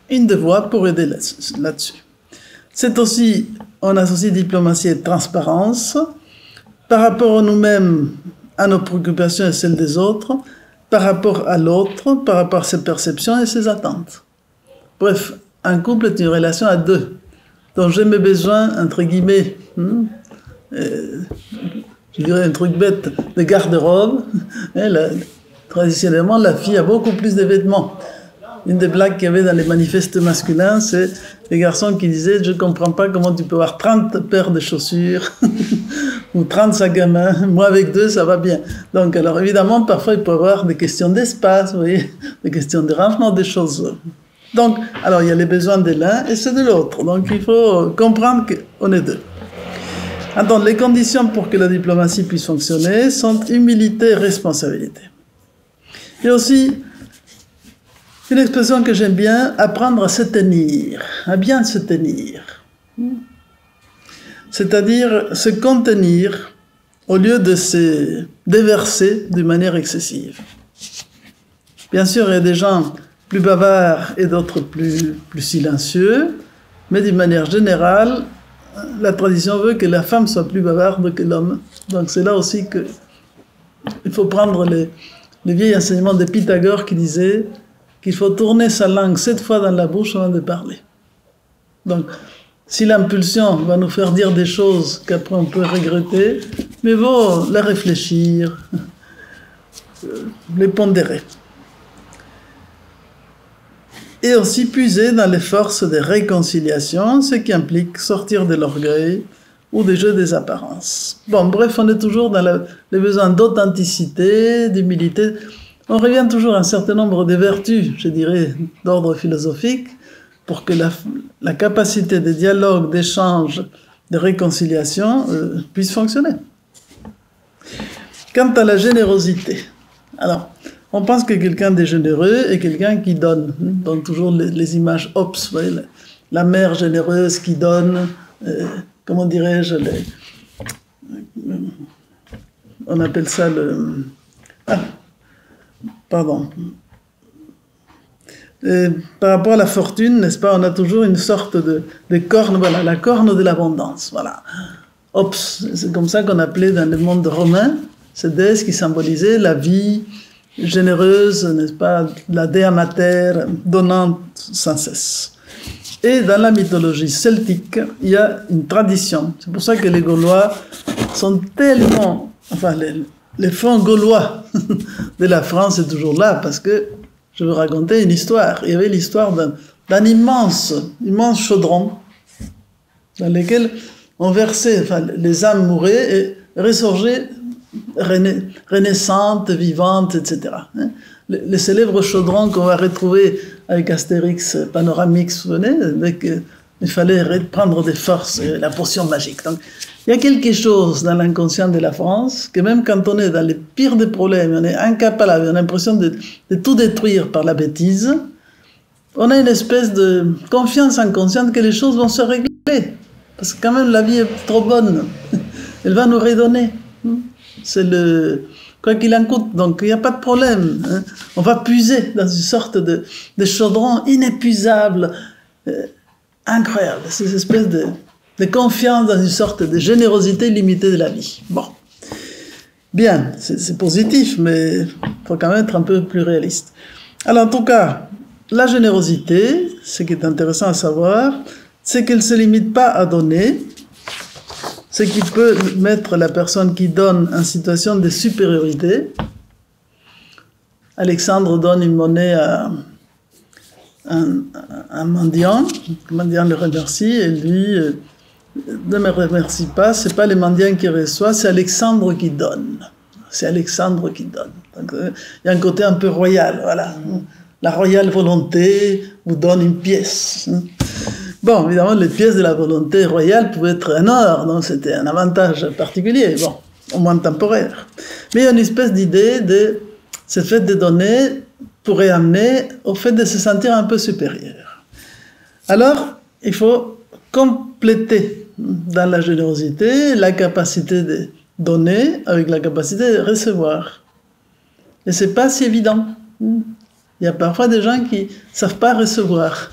une des voies pour aider là-dessus. C'est aussi, on associe diplomatie et transparence par rapport à nous-mêmes, à nos préoccupations et celles des autres, par rapport à l'autre, par rapport à ses perceptions et ses attentes. Bref, un couple est une relation à deux, dont j'ai mes besoins, entre guillemets, je dirais un truc bête, de garde-robe. Traditionnellement, la fille a beaucoup plus de vêtements. Une des blagues qu'il y avait dans les manifestes masculins, c'est les garçons qui disaient « Je ne comprends pas comment tu peux avoir 30 paires de chaussures ou 30 sacs à main. Moi, avec 2, ça va bien. » Donc, alors évidemment, parfois, il peut y avoir des questions d'espace, vous voyez, des questions de rangement des choses. Donc, alors, il y a les besoins de l'un et ceux de l'autre. Donc, il faut comprendre qu'on est deux. Alors, les conditions pour que la diplomatie puisse fonctionner sont humilité et responsabilité. Et aussi, une expression que j'aime bien, apprendre à se tenir, à bien se tenir. C'est-à-dire se contenir au lieu de se déverser d'une manière excessive. Bien sûr, il y a des gens plus bavards et d'autres plus silencieux, mais d'une manière générale, la tradition veut que la femme soit plus bavarde que l'homme. Donc c'est là aussi qu'il faut prendre les vieils enseignements de Pythagore qui disaient qu'il faut tourner sa langue 7 fois dans la bouche avant de parler. Donc, si l'impulsion va nous faire dire des choses qu'après on peut regretter, mais vaut la réfléchir, les pondérer. Et aussi puiser dans les forces de réconciliation, ce qui implique sortir de l'orgueil ou des jeux des apparences. Bon, bref, on est toujours dans les besoins d'authenticité, d'humilité. On revient toujours à un certain nombre de vertus, je dirais, d'ordre philosophique, pour que la capacité de dialogue, d'échange, de réconciliation puisse fonctionner. Quant à la générosité, alors, on pense que quelqu'un de généreux est quelqu'un qui donne. Donc toujours les images OPS, vous voyez, la mère généreuse qui donne, comment dirais-je, on appelle ça Et par rapport à la fortune, n'est-ce pas, on a toujours une sorte de corne, voilà, la corne de l'abondance, voilà. Ops, c'est comme ça qu'on appelait dans le monde romain, cette déesse qui symbolisait la vie généreuse, n'est-ce pas, la Dea Mater, donnante sans cesse. Et dans la mythologie celtique, il y a une tradition. C'est pour ça que les Gaulois sont tellement... Enfin, les fonds gaulois de la France est toujours là, parce que je vais vous raconter une histoire. Il y avait l'histoire d'un immense chaudron dans lequel on versait, enfin, les âmes mouraient et ressurgeaient renaissantes, vivantes, etc. Les célèbres chaudrons qu'on va retrouver avec Astérix Panoramix, vous souvenez, il fallait prendre des forces, la potion magique. Donc, il y a quelque chose dans l'inconscient de la France, que même quand on est dans les pires des problèmes, on est incapable, on a l'impression de tout détruire par la bêtise, on a une espèce de confiance inconsciente que les choses vont se régler. Parce que quand même la vie est trop bonne, elle va nous redonner. C'est quoi qu'il en coûte, donc il n'y a pas de problème. On va puiser dans une sorte de chaudron inépuisable, incroyable, cette espèce de confiance dans une sorte de générosité limitée de la vie. Bon, bien, c'est positif, mais il faut quand même être un peu plus réaliste. Alors en tout cas, la générosité, ce qui est intéressant à savoir, c'est qu'elle ne se limite pas à donner, ce qui peut mettre la personne qui donne en situation de supériorité. Alexandre donne une monnaie à un mendiant, le mendiant le remercie et lui ne me remercie pas, c'est pas les mendiants qui reçoivent, c'est Alexandre qui donne. C'est Alexandre qui donne. Donc, il y a un côté un peu royal, voilà. La royale volonté vous donne une pièce. Bon, évidemment, les pièces de la volonté royale pouvaient être en or, donc c'était un avantage particulier, bon, au moins temporaire. Mais il y a une espèce d'idée de ce fait de donner pourrait amener au fait de se sentir un peu supérieur. Alors, il faut compléter dans la générosité la capacité de donner avec la capacité de recevoir. Et c'est pas si évident. Il y a parfois des gens qui savent pas recevoir.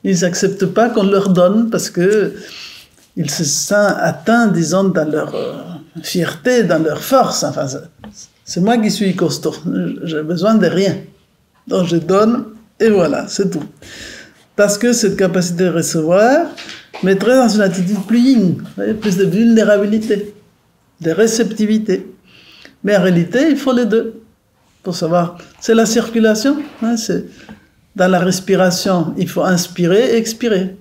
Ils n'acceptent pas qu'on leur donne parce que ils se sentent atteints, disons, dans leur fierté, dans leur force. Enfin, c'est moi qui suis costaud. J'ai besoin de rien. Donc je donne et voilà, c'est tout. Parce que cette capacité de recevoir mettrait dans une attitude plus yin, plus de vulnérabilité, de réceptivité. Mais en réalité, il faut les deux. Pour savoir, c'est la circulation, c'est dans la respiration, il faut inspirer et expirer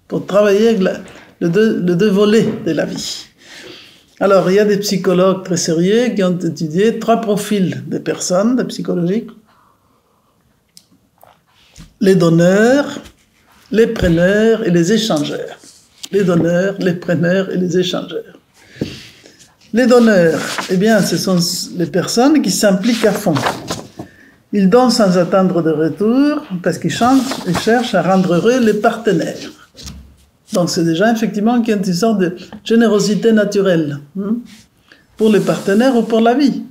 pour travailler avec les deux volets de la vie. Alors, il y a des psychologues très sérieux qui ont étudié 3 profils de personnes, de psychologiques. Les donneurs, les preneurs et les échangeurs. Les donneurs, les preneurs et les échangeurs. Les donneurs, eh bien, ce sont les personnes qui s'impliquent à fond. Ils donnent sans attendre de retour parce qu'ils cherchent à rendre heureux les partenaires. Donc c'est des gens effectivement qui ont une sorte de générosité naturelle pour les partenaires ou pour la vie.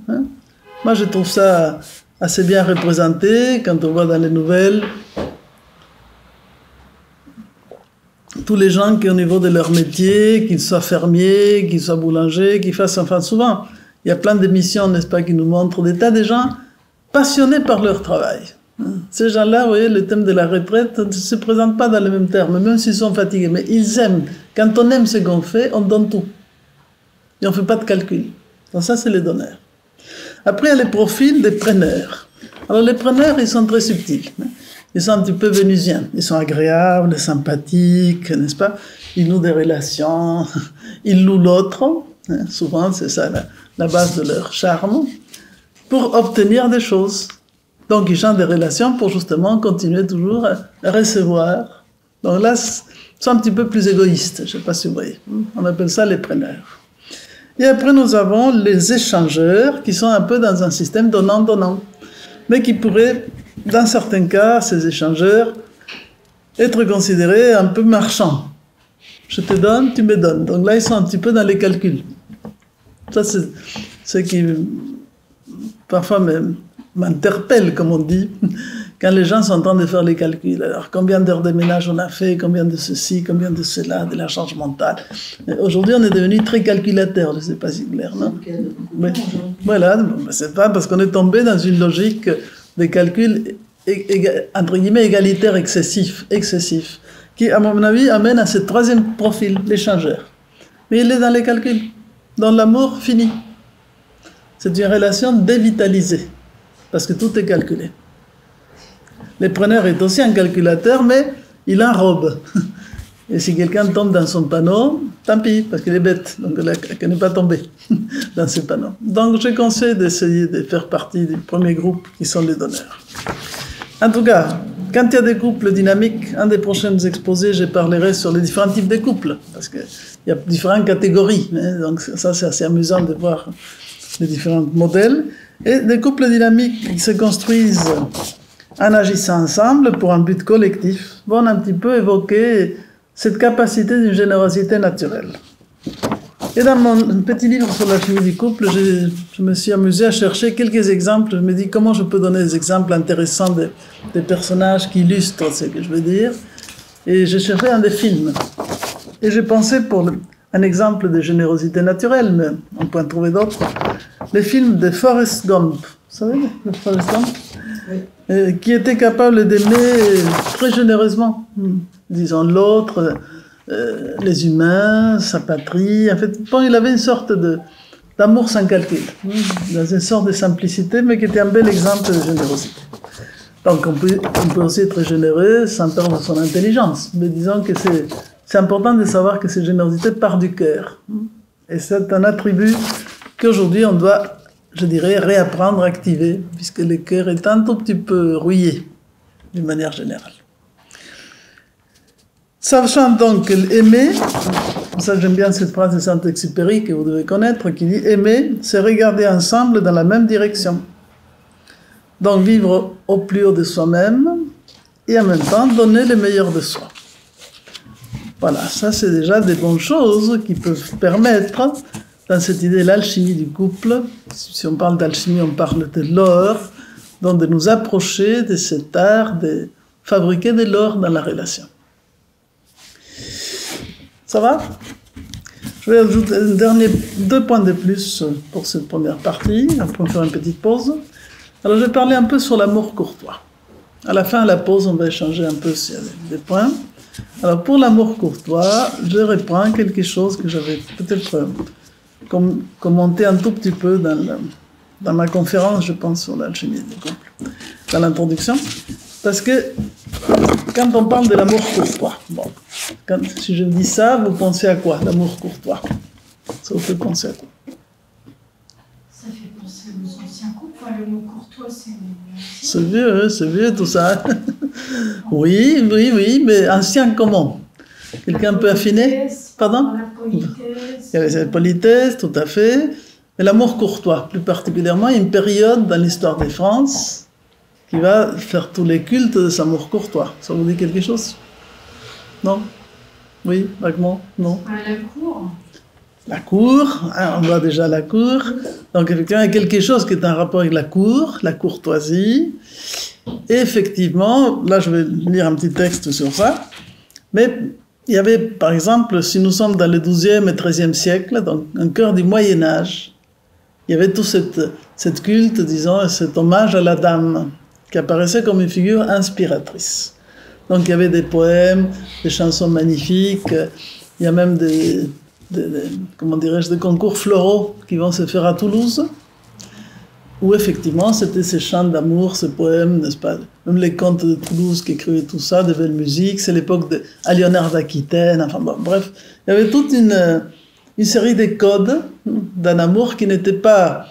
Moi je trouve ça assez bien représenté quand on voit dans les nouvelles tous les gens qui au niveau de leur métier, qu'ils soient fermiers, qu'ils soient boulangers, qu'ils fassent, enfin souvent, il y a plein d'émissions, n'est-ce pas, qui nous montrent des tas de gens passionnés par leur travail. Ces gens-là, vous voyez, le thème de la retraite ne se présente pas dans les mêmes termes, même s'ils sont fatigués, mais ils aiment. Quand on aime ce qu'on fait, on donne tout. Et on ne fait pas de calcul. Donc ça, c'est les donneurs. Après, il y a les profils des preneurs. Alors les preneurs, ils sont très subtils. Ils sont un petit peu vénusiens. Ils sont agréables, sympathiques, n'est-ce pas? Ils nouent des relations, ils louent l'autre. Souvent, c'est ça la base de leur charme. Pour obtenir des choses. Donc, ils changent des relations pour justement continuer toujours à recevoir. Donc là, ils sont un petit peu plus égoïstes. Je ne sais pas si vous voyez. On appelle ça les preneurs. Et après, nous avons les échangeurs qui sont un peu dans un système donnant-donnant. Mais qui pourraient, dans certains cas, ces échangeurs, être considérés un peu marchands. Je te donne, tu me donnes. Donc là, ils sont un petit peu dans les calculs. Ça, c'est ce qui, parfois, m'interpelle, comme on dit, quand les gens sont en train de faire les calculs. Alors, combien d'heures de ménage on a fait, combien de ceci, combien de cela, de la charge mentale. Aujourd'hui, on est devenu très calculateur, je ne sais pas si c'est clair, non? Mais, voilà, c'est pas parce qu'on est tombé dans une logique de calcul, entre guillemets, égalitaire excessif, qui, à mon avis, amène à ce troisième profil, l'échangeur. Mais il est dans les calculs. Dans l'amour, fini. C'est une relation dévitalisée, parce que tout est calculé. Le preneur est aussi un calculateur, mais il enrobe. Et si quelqu'un tombe dans son panneau, tant pis, parce qu'il est bête, donc il n'est pas tombé dans ce panneau. Donc je conseille d'essayer de faire partie du premier groupe qui sont les donneurs. En tout cas, quand il y a des couples dynamiques, un des prochains exposés, je parlerai sur les différents types de couples, parce qu'il y a différentes catégories, hein, donc ça c'est assez amusant de voir les différents modèles. Et des couples dynamiques qui se construisent en agissant ensemble pour un but collectif vont un petit peu évoquer cette capacité d'une générosité naturelle. Et dans mon petit livre sur la chimie du couple, je me suis amusé à chercher quelques exemples. Je me dis comment je peux donner des exemples intéressants des personnages qui illustrent ce que je veux dire. Et j'ai cherché un des films. Et j'ai pensé pour un exemple de générosité naturelle, mais on peut en trouver d'autres. Les films de Forrest Gump. Vous savez, le Forrest Gump? Oui. Qui était capable d'aimer très généreusement, disons l'autre, les humains, sa patrie. En fait, bon, il avait une sorte d'amour sans calcul, dans une sorte de simplicité, mais qui était un bel exemple de générosité. Donc on peut aussi être généreux sans perdre son intelligence, mais disons que c'est important de savoir que cette générosité part du cœur. Et c'est un attribut qu'aujourd'hui on doit, je dirais, réapprendre, activer, puisque le cœur est un tout petit peu rouillé, d'une manière générale. Sachant donc aimer, ça j'aime bien cette phrase de Saint-Exupéry que vous devez connaître, qui dit « Aimer, c'est regarder ensemble dans la même direction ». Donc vivre au plus haut de soi-même et en même temps donner le meilleur de soi. Voilà, ça c'est déjà des bonnes choses qui peuvent permettre, dans cette idée l'alchimie du couple, si on parle d'alchimie, on parle de l'or, donc de nous approcher de cet art de fabriquer de l'or dans la relation. Ça va? Je vais ajouter deux points de plus pour cette première partie, après on va faire une petite pause. Alors je vais parler un peu sur l'amour courtois. À la fin de la pause, on va échanger un peu sur des points. Alors pour l'amour courtois, je reprends quelque chose que j'avais peut-être commenté un tout petit peu dans ma conférence, je pense, sur l'alchimie du couple, dans l'introduction. Parce que quand on parle de l'amour courtois, bon, si je dis ça, vous pensez à quoi, l'amour courtois? Ça vous fait penser à quoi? Ça fait penser aux anciens couples, enfin, le mot courtois, c'est vieux tout ça. Oui, mais ancien comment? Quelqu'un peut affiner? Pardon? La politesse. Il y avait cette politesse, tout à fait. Mais l'amour courtois, plus particulièrement, une période dans l'histoire de France qui va faire tous les cultes de cet amour courtois. Ça vous dit quelque chose? Non? Oui, vaguement? Non? La cour. La cour, hein, on voit déjà la cour. Donc effectivement, il y a quelque chose qui est en rapport avec la cour, la courtoisie. Et effectivement, là je vais lire un petit texte sur ça, mais il y avait par exemple, si nous sommes dans le XIIe et XIIIe siècle, donc un cœur du Moyen-Âge, il y avait tout cette culte, disons, cet hommage à la dame, qui apparaissait comme une figure inspiratrice. Donc il y avait des poèmes, des chansons magnifiques, il y a même des concours floraux qui vont se faire à Toulouse, où effectivement c'était ces chants d'amour, ces poèmes, n'est-ce pas, même les contes de Toulouse qui écrivaient tout ça, de belle musique, c'est l'époque de Léonard d'Aquitaine, enfin bon, bref, il y avait toute une série de codes d'un amour qui n'était pas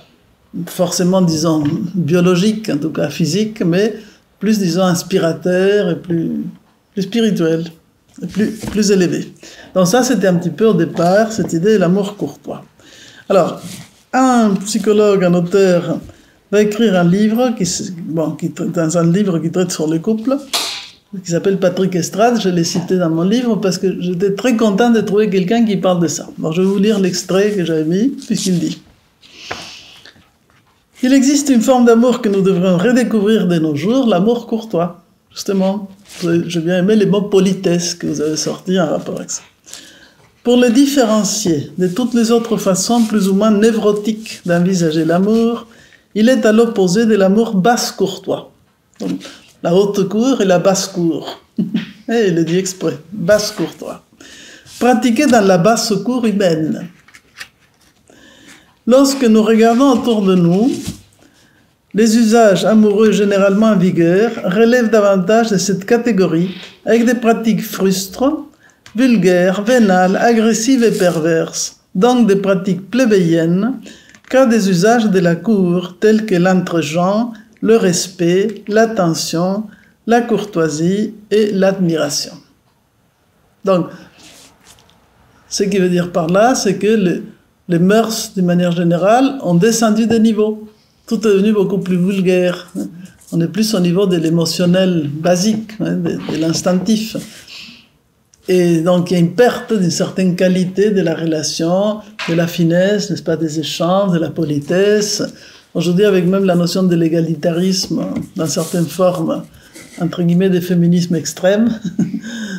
forcément, disons, biologique, en tout cas physique, mais plus, disons, inspirateur et plus spirituel, et plus élevé. Donc ça, c'était un petit peu au départ, cette idée de l'amour courtois. Alors, un psychologue, un auteur, va écrire un livre, dans un livre qui traite sur le couple, qui s'appelle Patrick Estrade. Je l'ai cité dans mon livre parce que j'étais très content de trouver quelqu'un qui parle de ça. Alors je vais vous lire l'extrait que j'avais mis, puisqu'il dit. qu'il existe une forme d'amour que nous devrions redécouvrir de nos jours, l'amour courtois. Justement, j'ai bien aimé les mots politesse que vous avez sortis en rapport avec ça. Pour le différencier de toutes les autres façons plus ou moins névrotiques d'envisager l'amour, il est à l'opposé de l'amour basse-courtois. Donc, la haute cour et la basse cour. Et il le dit exprès, basse-courtois. Pratiqué dans la basse cour humaine. Lorsque nous regardons autour de nous, les usages amoureux généralement en vigueur relèvent davantage de cette catégorie, avec des pratiques frustres, vulgaires, vénales, agressives et perverses, donc des pratiques plébéiennes, qu'à des usages de la cour tels que l'entre-gens, le respect, l'attention, la courtoisie et l'admiration. Donc, ce qui veut dire par là, c'est que les mœurs, d'une manière générale, ont descendu de niveau. Tout est devenu beaucoup plus vulgaire. On est plus au niveau de l'émotionnel basique, de l'instinctif. Et donc, il y a une perte d'une certaine qualité de la relation, de la finesse, n'est-ce pas, des échanges, de la politesse. Aujourd'hui, avec même la notion de l'égalitarisme, dans certaines formes, entre guillemets, des féminismes extrêmes,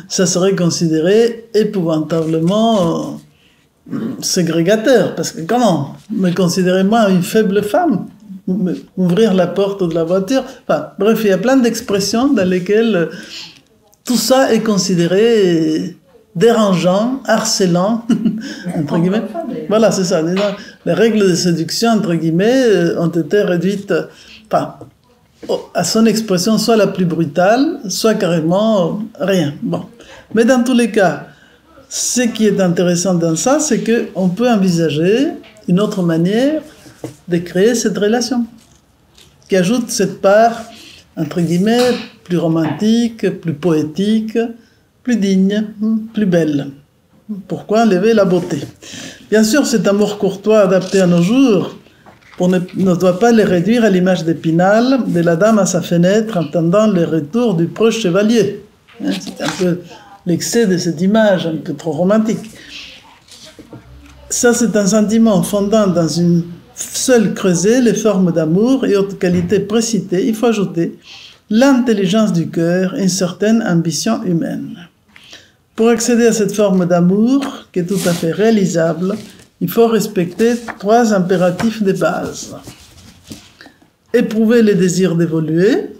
ça serait considéré épouvantablement ségrégateur. Parce que comment me considérer moi une faible femme? Ouvrir la porte de la voiture? Enfin, bref, il y a plein d'expressions dans lesquelles tout ça est considéré dérangeant, harcelant, entre guillemets. Voilà, c'est ça. Les règles de séduction, entre guillemets, ont été réduites à son expression soit la plus brutale, soit carrément rien. Bon. Mais dans tous les cas, ce qui est intéressant dans ça, c'est qu'on peut envisager une autre manière de créer cette relation, qui ajoute cette part, entre guillemets, plus romantique, plus poétique, plus digne, plus belle. Pourquoi enlever la beauté? Bien sûr, cet amour courtois adapté à nos jours ne doit pas les réduire à l'image d'Épinal, de la dame à sa fenêtre, attendant le retour du proche chevalier. C'est un peu l'excès de cette image, un peu trop romantique. Ça, c'est un sentiment fondant dans une seule creusée les formes d'amour et autres qualités précitées. Il faut ajouter l'intelligence du cœur et une certaine ambition humaine. Pour accéder à cette forme d'amour, qui est tout à fait réalisable, il faut respecter 3 impératifs de base. Éprouver le désir d'évoluer,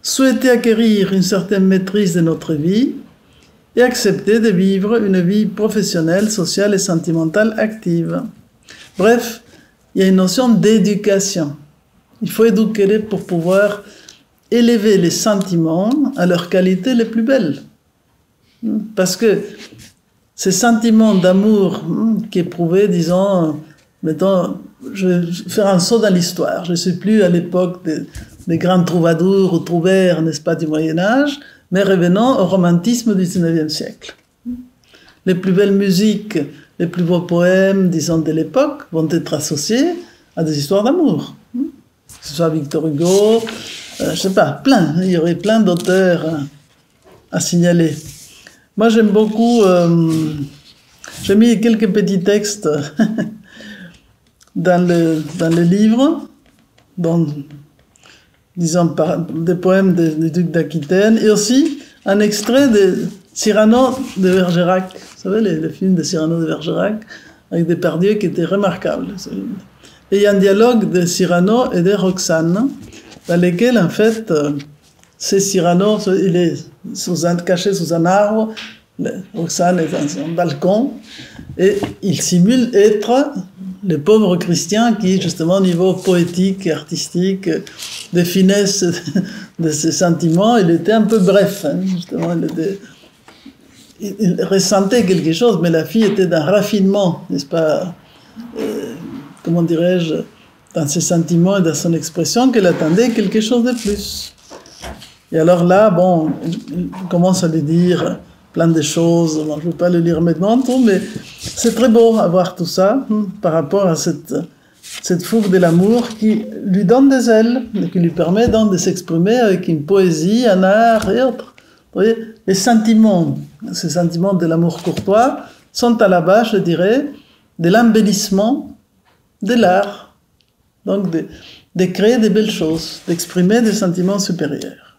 souhaiter acquérir une certaine maîtrise de notre vie et accepter de vivre une vie professionnelle, sociale et sentimentale active. Bref, il y a une notion d'éducation. Il faut éduquer pour pouvoir élever les sentiments à leurs qualités les plus belles. Parce que ces sentiments d'amour qu'éprouvaient, disons, mettons, je vais faire un saut dans l'histoire. Je ne suis plus à l'époque des grands troubadours ou trouvères, n'est-ce pas, du Moyen-Âge, mais revenons au romantisme du XIXe siècle. Les plus belles musiques, les plus beaux poèmes, disons, de l'époque, vont être associés à des histoires d'amour. Que ce soit Victor Hugo, je ne sais pas, plein. Il y aurait plein d'auteurs à signaler. Moi, j'aime beaucoup... j'ai mis quelques petits textes dans le livre, dont, disons, des poèmes du duc d'Aquitaine, et aussi un extrait de Cyrano de Bergerac. Vous savez, le film de Cyrano de Bergerac, avec Depardieu qui était remarquable. Et il y a un dialogue de Cyrano et de Roxane, dans lequel, en fait, c'est Cyrano, il est caché sous un arbre, Roxane est dans un balcon, et il simule être le pauvre Christian qui, justement, au niveau poétique et artistique, de finesse de ses sentiments, il était un peu bref, justement, il ressentait quelque chose, mais la fille était d'un raffinement, n'est-ce pas, comment dirais-je, dans ses sentiments et dans son expression, qu'elle attendait quelque chose de plus. Et alors là, bon, il commence à lui dire plein de choses, bon, je ne vais pas le lire maintenant, tout, mais c'est très beau à voir tout ça, par rapport à cette fougue de l'amour qui lui donne des ailes, et qui lui permet donc de s'exprimer avec une poésie, un art et autres. Vous voyez, les sentiments, ces sentiments de l'amour courtois, sont à la base, je dirais, de l'embellissement de l'art. Donc de créer des belles choses, d'exprimer des sentiments supérieurs.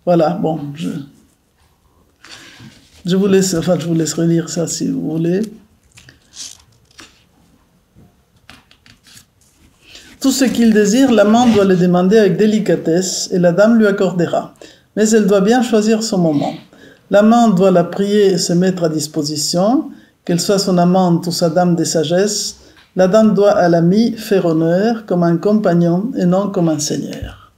Voilà, bon, je vous laisse relire ça si vous voulez. Tout ce qu'il désire, l'amant doit le demander avec délicatesse et la dame lui accordera. Mais elle doit bien choisir son moment. L'amant doit la prier et se mettre à disposition, qu'elle soit son amante ou sa dame de sagesse. La dame doit à l'ami faire honneur comme un compagnon et non comme un seigneur.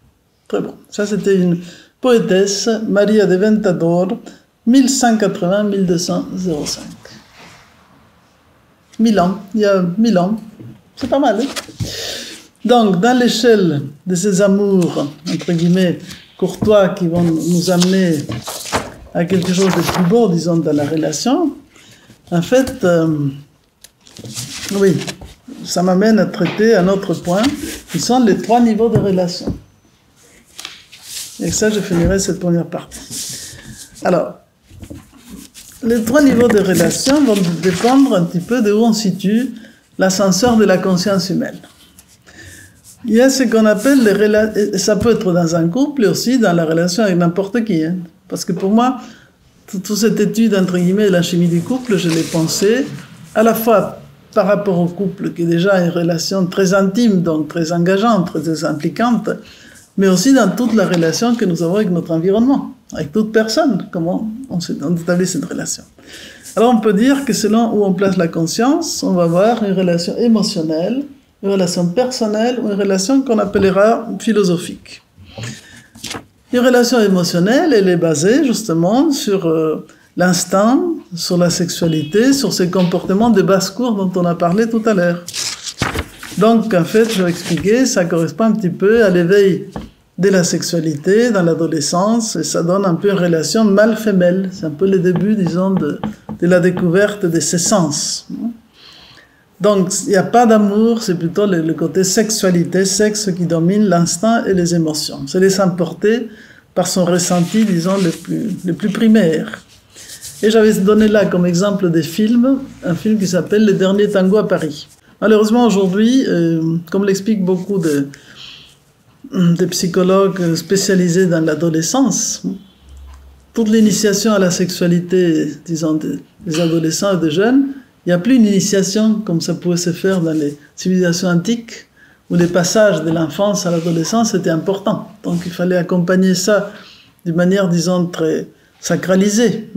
Très bon. Ça, c'était une poétesse, Maria de Ventador, 1180-1205. 1000 ans, il y a 1000 ans. C'est pas mal, hein? Donc, dans l'échelle de ces amours, entre guillemets, courtois, qui vont nous amener à quelque chose de plus beau, disons, dans la relation, en fait, oui, ça m'amène à traiter un autre point, qui sont les 3 niveaux de relation. Et avec ça, je finirai cette première partie. Alors, les 3 niveaux de relation vont dépendre un petit peu de où on situe l'ascenseur de la conscience humaine. Il y a ce qu'on appelle les relations, ça peut être dans un couple et aussi dans la relation avec n'importe qui. Hein. Parce que pour moi, toute cette étude, entre guillemets, de la chimie du couple, je l'ai pensée à la fois par rapport au couple, qui est déjà une relation très intime, donc très engageante, très impliquante, mais aussi dans toute la relation que nous avons avec notre environnement, avec toute personne, comment on établit cette relation. Alors on peut dire que selon où on place la conscience, on va avoir une relation émotionnelle, une relation personnelle ou une relation qu'on appellera philosophique. Une relation émotionnelle, elle est basée justement sur l'instinct, sur la sexualité, sur ces comportements de basse-cour dont on a parlé tout à l'heure. Donc en fait, je vais expliquer, ça correspond un petit peu à l'éveil de la sexualité dans l'adolescence et ça donne un peu une relation mâle-femelle. C'est un peu le début, disons, de la découverte de ces sens. Donc, il n'y a pas d'amour, c'est plutôt le côté sexualité, sexe qui domine l'instinct et les émotions. Se laisse emporter par son ressenti, disons, le plus primaire. Et j'avais donné là comme exemple des films, un film qui s'appelle Le Dernier Tango à Paris. Malheureusement, aujourd'hui, comme l'expliquent beaucoup de psychologues spécialisés dans l'adolescence, toute l'initiation à la sexualité, disons, des adolescents et des jeunes, il n'y a plus une initiation comme ça pouvait se faire dans les civilisations antiques, où les passages de l'enfance à l'adolescence étaient importants. Donc il fallait accompagner ça d'une manière, disons, très sacralisée.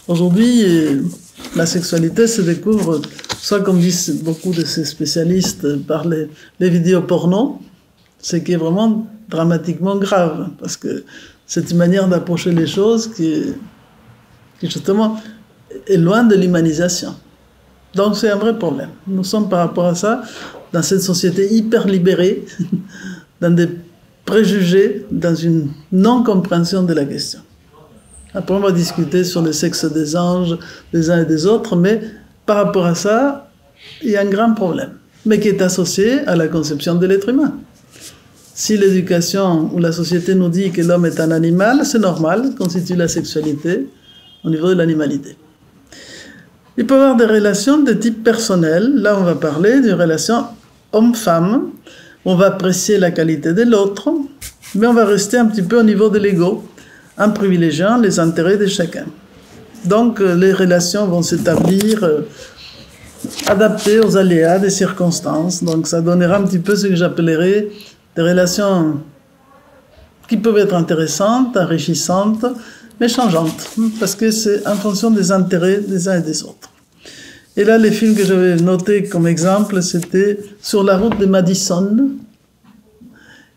Aujourd'hui, la sexualité se découvre, soit comme disent beaucoup de ces spécialistes, par les vidéos porno, ce qui est vraiment dramatiquement grave, parce que c'est une manière d'approcher les choses qui justement est loin de l'humanisation. Donc c'est un vrai problème. Nous sommes par rapport à ça dans cette société hyper libérée, dans des préjugés, dans une non-compréhension de la question. Après on va discuter sur le sexe des anges, des uns et des autres, mais par rapport à ça, il y a un grand problème, mais qui est associé à la conception de l'être humain. Si l'éducation ou la société nous dit que l'homme est un animal, c'est normal, constitue la sexualité au niveau de l'animalité. Il peut y avoir des relations de type personnel. Là, on va parler d'une relation homme-femme. On va apprécier la qualité de l'autre, mais on va rester un petit peu au niveau de l'ego, en privilégiant les intérêts de chacun. Donc, les relations vont s'établir adaptées aux aléas des circonstances. Donc, ça donnera un petit peu ce que j'appellerais des relations qui peuvent être intéressantes, enrichissantes, mais changeantes, parce que c'est en fonction des intérêts des uns et des autres. Et là, les films que j'avais notés comme exemple, c'était Sur la route de Madison,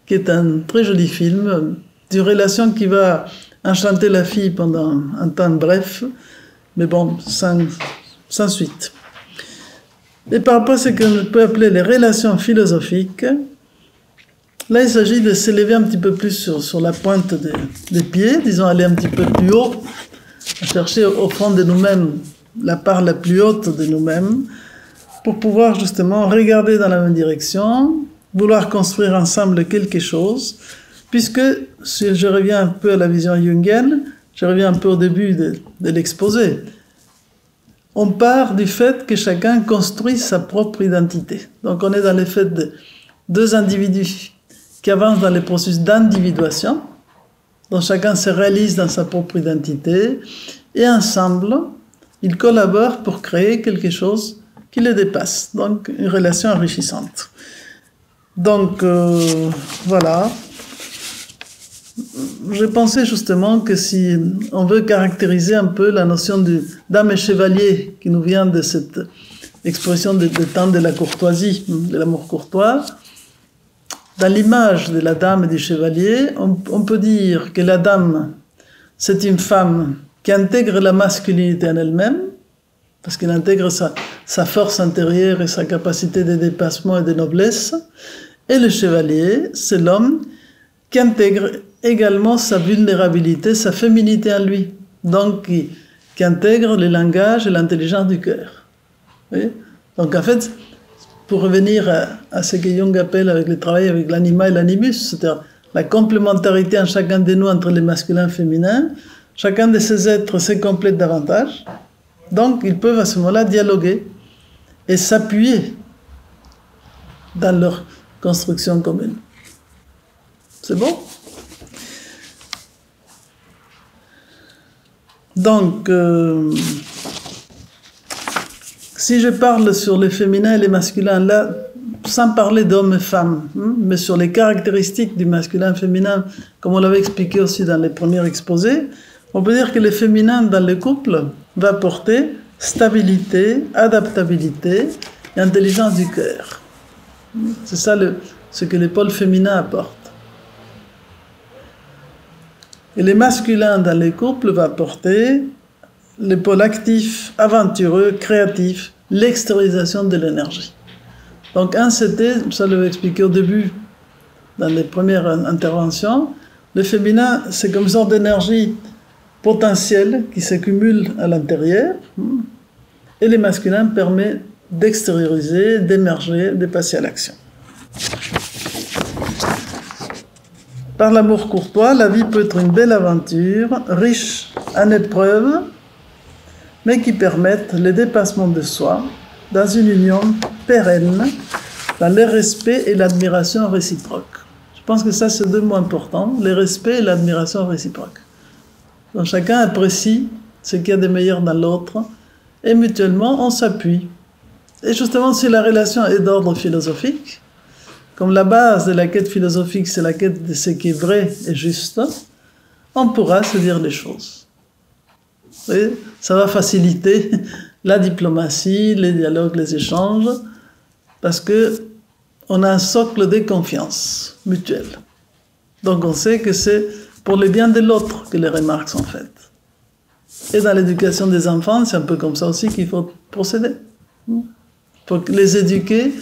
qui est un très joli film, d'une relation qui va enchanter la fille pendant un temps bref, mais bon, sans suite. Et par rapport à ce qu'on peut appeler les relations philosophiques, là, il s'agit de s'élever un petit peu plus sur la pointe des pieds, disons aller un petit peu plus haut, chercher au fond de nous-mêmes la part la plus haute de nous-mêmes, pour pouvoir justement regarder dans la même direction, vouloir construire ensemble quelque chose, puisque, si je reviens un peu à la vision jungienne, je reviens un peu au début de l'exposé. On part du fait que chacun construit sa propre identité. Donc on est dans le fait de deux individus qui avancent dans le processus d'individuation, dont chacun se réalise dans sa propre identité, et ensemble, ils collaborent pour créer quelque chose qui les dépasse. Donc une relation enrichissante. Donc voilà. Je pensais justement que si on veut caractériser un peu la notion de dame et chevalier qui nous vient de cette expression des temps de la courtoisie, de l'amour courtois, dans l'image de la dame et du chevalier, on peut dire que la dame, c'est une femme qui intègre la masculinité en elle-même, parce qu'elle intègre sa force intérieure et sa capacité de dépassement et de noblesse, et le chevalier, c'est l'homme qui intègre également sa vulnérabilité, sa féminité en lui, donc qui intègre le langage et l'intelligence du cœur. Donc en fait, pour revenir à ce que Jung appelle avec le travail avec l'anima et l'animus, c'est-à-dire la complémentarité en chacun de nous entre les masculins et les féminins, chacun de ces êtres se complète davantage, donc ils peuvent à ce moment-là dialoguer et s'appuyer dans leur construction commune. C'est bon? Donc, si je parle sur les féminins et les masculins, là, sans parler d'hommes et femmes, mais sur les caractéristiques du masculin et féminin, comme on l'avait expliqué aussi dans les premiers exposés, on peut dire que le féminin dans le couple va apporter stabilité, adaptabilité et intelligence du cœur. C'est ça ce que le pôle féminin apporte. Et le masculin dans les couples va apporter le pôle actif, aventureux, créatif, l'extériorisation de l'énergie. Donc un c'était, ça je l'avais expliqué au début, dans les premières interventions, le féminin c'est comme une sorte d'énergie potentielle qui s'accumule à l'intérieur, et le masculin permet d'extérioriser, d'émerger, de passer à l'action. Par l'amour courtois, la vie peut être une belle aventure, riche en épreuves, mais qui permettent le dépassement de soi dans une union pérenne, dans le respect et l'admiration réciproque. Je pense que ça, c'est deux mots importants, le respect et l'admiration réciproque. Donc chacun apprécie ce qu'il y a de meilleur dans l'autre, et mutuellement, on s'appuie. Et justement, si la relation est d'ordre philosophique, comme la base de la quête philosophique, c'est la quête de ce qui est vrai et juste, on pourra se dire les choses. Vous voyez, ça va faciliter la diplomatie, les dialogues, les échanges, parce qu'on a un socle de confiance mutuelle. Donc on sait que c'est pour le bien de l'autre que les remarques sont faites. Et dans l'éducation des enfants, c'est un peu comme ça aussi qu'il faut procéder. Pour les éduquer,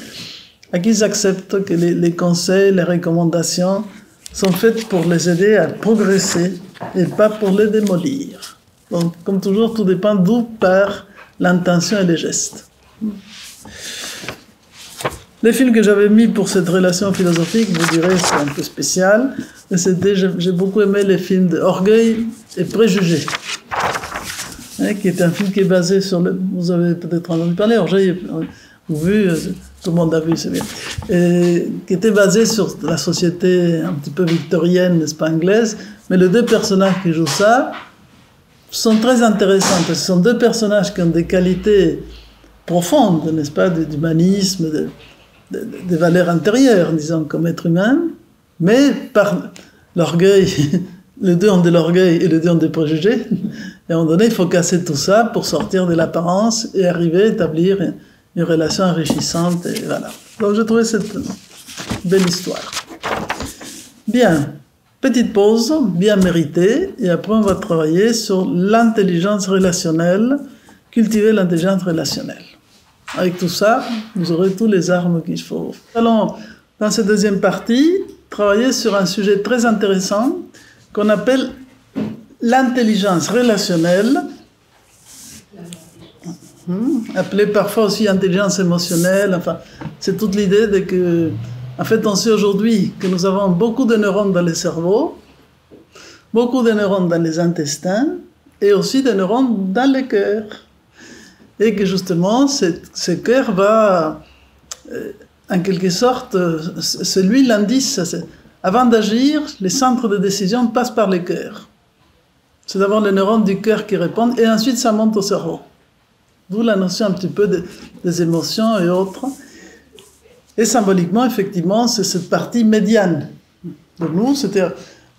à qu'ils acceptent que les conseils, les recommandations sont faites pour les aider à progresser et pas pour les démolir. Donc, comme toujours, tout dépend d'où part l'intention et les gestes. Les films que j'avais mis pour cette relation philosophique, vous direz, c'est un peu spécial, mais j'ai beaucoup aimé les films d'Orgueil et Préjugés, qui est un film qui est basé sur vous avez peut-être entendu parler, Orgueil ou vu, tout le monde a vu, c'est bien, et qui était basé sur la société un petit peu victorienne, n'est-ce pas, anglaise, mais les deux personnages qui jouent ça sont très intéressants, parce que ce sont deux personnages qui ont des qualités profondes, n'est-ce pas, d'humanisme, des valeurs intérieures, disons, comme être humain, mais par l'orgueil, les deux ont de l'orgueil et les deux ont des préjugés, et à un moment donné, il faut casser tout ça pour sortir de l'apparence et arriver à établir une relation enrichissante, et voilà. Donc j'ai trouvé cette belle histoire. Bien, petite pause, bien méritée, et après on va travailler sur l'intelligence relationnelle, cultiver l'intelligence relationnelle. Avec tout ça, vous aurez tous les armes qu'il faut. Nous allons, dans cette deuxième partie, travailler sur un sujet très intéressant qu'on appelle l'intelligence relationnelle, appelée parfois aussi intelligence émotionnelle. Enfin, c'est toute l'idée de que, en fait, on sait aujourd'hui que nous avons beaucoup de neurones dans le cerveau, beaucoup de neurones dans les intestins et aussi des neurones dans le cœur. Et que justement, ce cœur va, en quelque sorte, c'est lui l'indice. Avant d'agir, les centres de décision passent par le cœur. C'est d'abord les neurones du cœur qui répondent et ensuite ça monte au cerveau. D'où la notion un petit peu des émotions et autres. Et symboliquement, effectivement, c'est cette partie médiane. Pour nous, c'était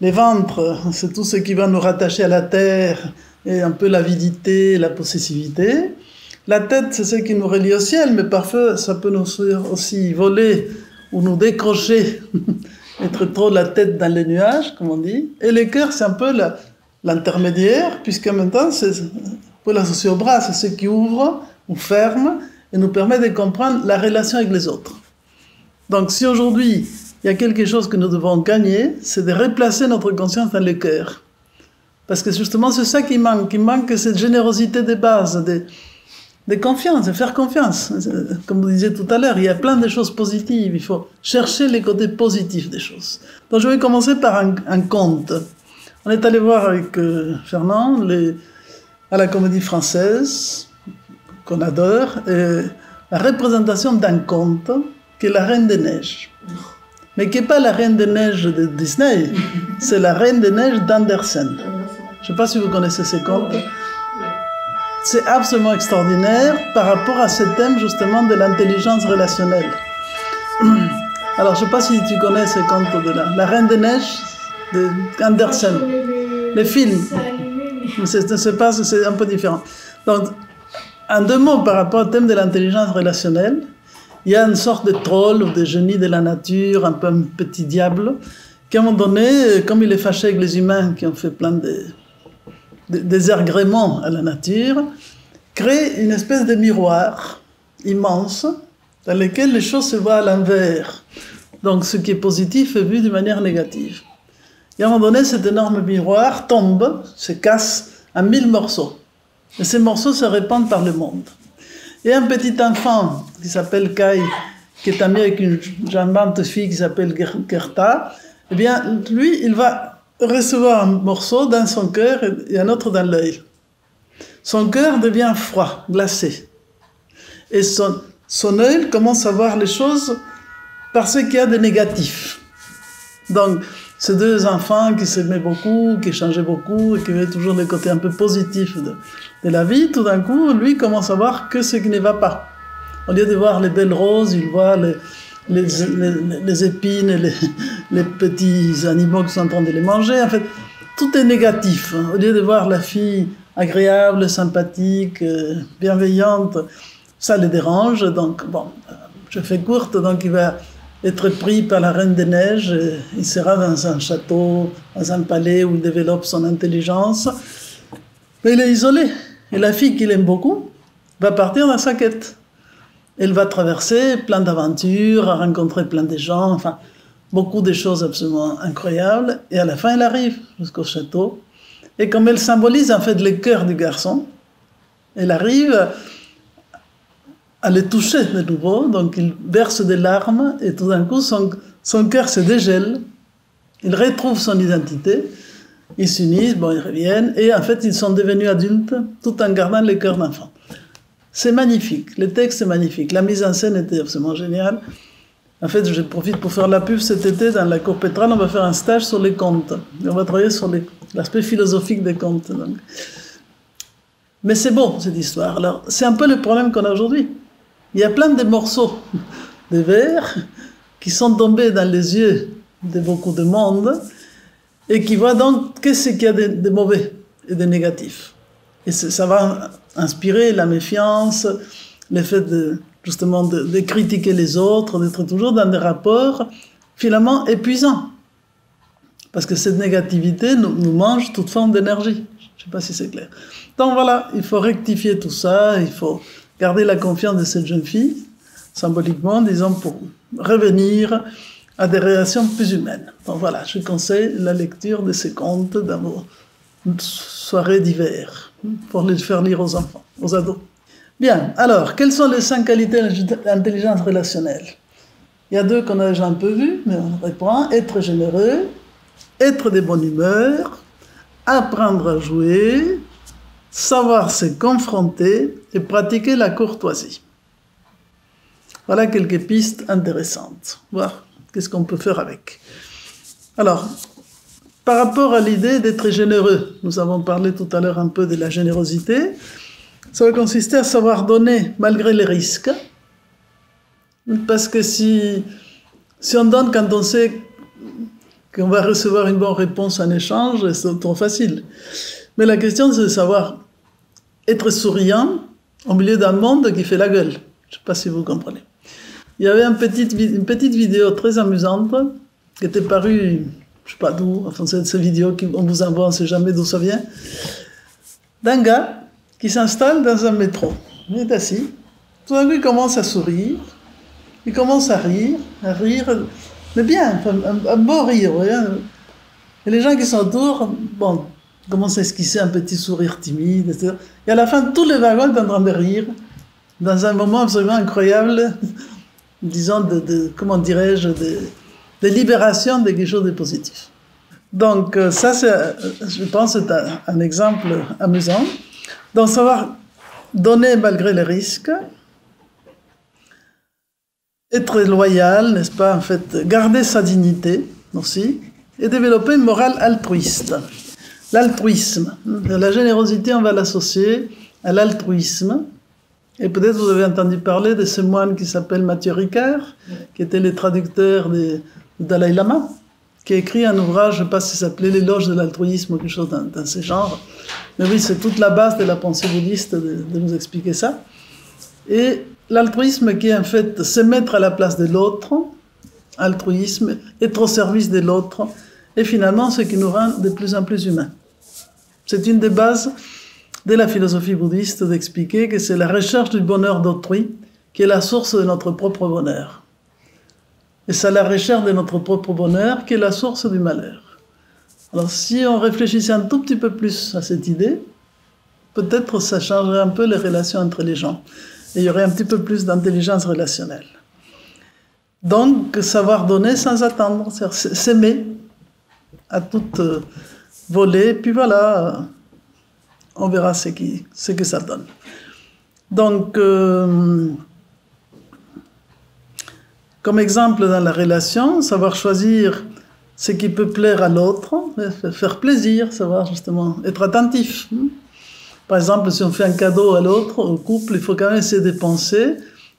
les ventres, c'est tout ce qui va nous rattacher à la terre et un peu l'avidité, la possessivité. La tête, c'est ce qui nous relie au ciel, mais parfois ça peut nous aussi voler ou nous décrocher, être trop la tête dans les nuages, comme on dit. Et le cœur, c'est un peu l'intermédiaire, puisqu'en même temps, c'est pour l'associer au bras, c'est ce qui ouvre ou ferme et nous permet de comprendre la relation avec les autres. Donc si aujourd'hui, il y a quelque chose que nous devons gagner, c'est de replacer notre conscience dans le cœur. Parce que justement, c'est ça qui manque cette générosité de base, de confiance, de faire confiance. Comme vous disiez tout à l'heure, il y a plein de choses positives, il faut chercher les côtés positifs des choses. Donc je vais commencer par un conte. On est allé voir avec Fernand à la Comédie Française, qu'on adore, la représentation d'un conte qui est la Reine des Neiges. Mais qui n'est pas la Reine des Neiges de Disney, c'est la Reine des Neiges d'Andersen. Je ne sais pas si vous connaissez ces contes. C'est absolument extraordinaire par rapport à ce thème justement de l'intelligence relationnelle. Alors je ne sais pas si tu connais ces contes de la Reine des Neiges d'Andersen. Les films. C'est un peu différent. Donc, en 2 mots par rapport au thème de l'intelligence relationnelle, il y a une sorte de troll ou de génie de la nature, un peu un petit diable, qui à un moment donné, comme il est fâché avec les humains qui ont fait plein de désagréments à la nature, crée une espèce de miroir immense dans lequel les choses se voient à l'envers. Donc ce qui est positif est vu de manière négative. Et à un moment donné, cet énorme miroir tombe, se casse en 1000 morceaux. Et ces morceaux se répandent par le monde. Et un petit enfant qui s'appelle Kai, qui est ami avec une charmante fille qui s'appelle Gerta, eh bien, lui, il va recevoir un morceau dans son cœur et un autre dans l'œil. Son cœur devient froid, glacé. Et son œil commence à voir les choses par ce qu'il y a de négatif. Donc, ces 2 enfants qui s'aimaient beaucoup, qui échangeaient beaucoup et qui avaient toujours le côté un peu positif de la vie, tout d'un coup, lui commence à voir que ce qui ne va pas. Au lieu de voir les belles roses, il voit les épines et les petits animaux qui sont en train de les manger. En fait, tout est négatif. Au lieu de voir la fille agréable, sympathique, bienveillante, ça le dérange. Donc, bon, je fais courte, donc il va être pris par la Reine des Neiges, il sera dans un château, dans un palais où il développe son intelligence, mais il est isolé. Et la fille qu'il aime beaucoup va partir dans sa quête. Elle va traverser plein d'aventures, rencontrer plein de gens, enfin, beaucoup de choses absolument incroyables, et à la fin elle arrive jusqu'au château, et comme elle symbolise en fait le cœur du garçon, elle arrive à le toucher de nouveau, donc il verse des larmes, et tout d'un coup, son cœur se dégèle, il retrouve son identité, ils s'unissent, bon, ils reviennent, et en fait, ils sont devenus adultes, tout en gardant le cœur d'enfant. C'est magnifique, le texte est magnifique, la mise en scène était absolument géniale. En fait, je profite pour faire la pub cet été, dans la cour Pétrale, on va faire un stage sur les contes, et on va travailler sur l'aspect philosophique des contes. Donc. Mais c'est beau, cette histoire. Alors, c'est un peu le problème qu'on a aujourd'hui. Il y a plein de morceaux de verre qui sont tombés dans les yeux de beaucoup de monde et qui voient donc qu'est-ce qu'il y a de mauvais et de négatif. Et ça va inspirer la méfiance, le fait justement de critiquer les autres, d'être toujours dans des rapports finalement épuisants. Parce que cette négativité nous mange toute forme d'énergie. Je ne sais pas si c'est clair. Donc voilà, il faut rectifier tout ça, il faut garder la confiance de cette jeune fille, symboliquement, disons, pour revenir à des relations plus humaines. Donc voilà, je conseille la lecture de ces contes dans vos soirées d'hiver, pour les faire lire aux enfants, aux ados. Bien, alors, quelles sont les 5 qualités d'intelligence relationnelle? Il y a 2 qu'on a déjà un peu vues, mais on reprend. Être généreux, être de bonne humeur, apprendre à jouer, savoir se confronter et pratiquer la courtoisie. Voilà quelques pistes intéressantes. Voir qu'est-ce qu'on peut faire avec. Alors, par rapport à l'idée d'être généreux, nous avons parlé tout à l'heure un peu de la générosité. Ça va consister à savoir donner malgré les risques. Parce que si on donne quand on sait qu'on va recevoir une bonne réponse en échange, c'est trop facile. Mais la question, c'est de savoir être souriant au milieu d'un monde qui fait la gueule. Je ne sais pas si vous comprenez. Il y avait une petite vidéo très amusante qui était parue, je ne sais pas d'où, enfin c'est cette vidéo qu'on vous envoie, on ne sait jamais d'où ça vient, d'un gars qui s'installe dans un métro. Il est assis, tout d'un coup il commence à sourire, il commence à rire, mais bien, un beau rire, vous voyez. Et les gens qui sont autour, bon, commencent à esquisser un petit sourire timide, etc. Et à la fin, tous les wagons sont en train de rire, dans un moment absolument incroyable, disons, comment dirais-je, de libération de quelque chose de positif. Donc, ça, je pense, c'est un exemple amusant. Donc, savoir donner malgré les risques, être loyal, n'est-ce pas, en fait, garder sa dignité aussi, et développer une morale altruiste. L'altruisme, la générosité, on va l'associer à l'altruisme. Et peut-être vous avez entendu parler de ce moine qui s'appelle Mathieu Ricard, qui était le traducteur du Dalai Lama, qui a écrit un ouvrage, je ne sais pas si ça s'appelait L'éloge de l'altruisme ou quelque chose dans ce genre. Mais oui, c'est toute la base de la pensée bouddhiste de nous expliquer ça. Et l'altruisme qui est en fait se mettre à la place de l'autre, altruisme, être au service de l'autre, et finalement ce qui nous rend de plus en plus humains. C'est une des bases de la philosophie bouddhiste d'expliquer que c'est la recherche du bonheur d'autrui qui est la source de notre propre bonheur. Et c'est la recherche de notre propre bonheur qui est la source du malheur. Alors si on réfléchissait un tout petit peu plus à cette idée, peut-être ça changerait un peu les relations entre les gens. Et il y aurait un petit peu plus d'intelligence relationnelle. Donc, savoir donner sans attendre, c'est s'aimer à toute volée, puis voilà, on verra ce que ça donne. Donc, comme exemple dans la relation, savoir choisir ce qui peut plaire à l'autre, faire plaisir, savoir justement être attentif. Par exemple, si on fait un cadeau à l'autre, au couple, il faut quand même essayer de penser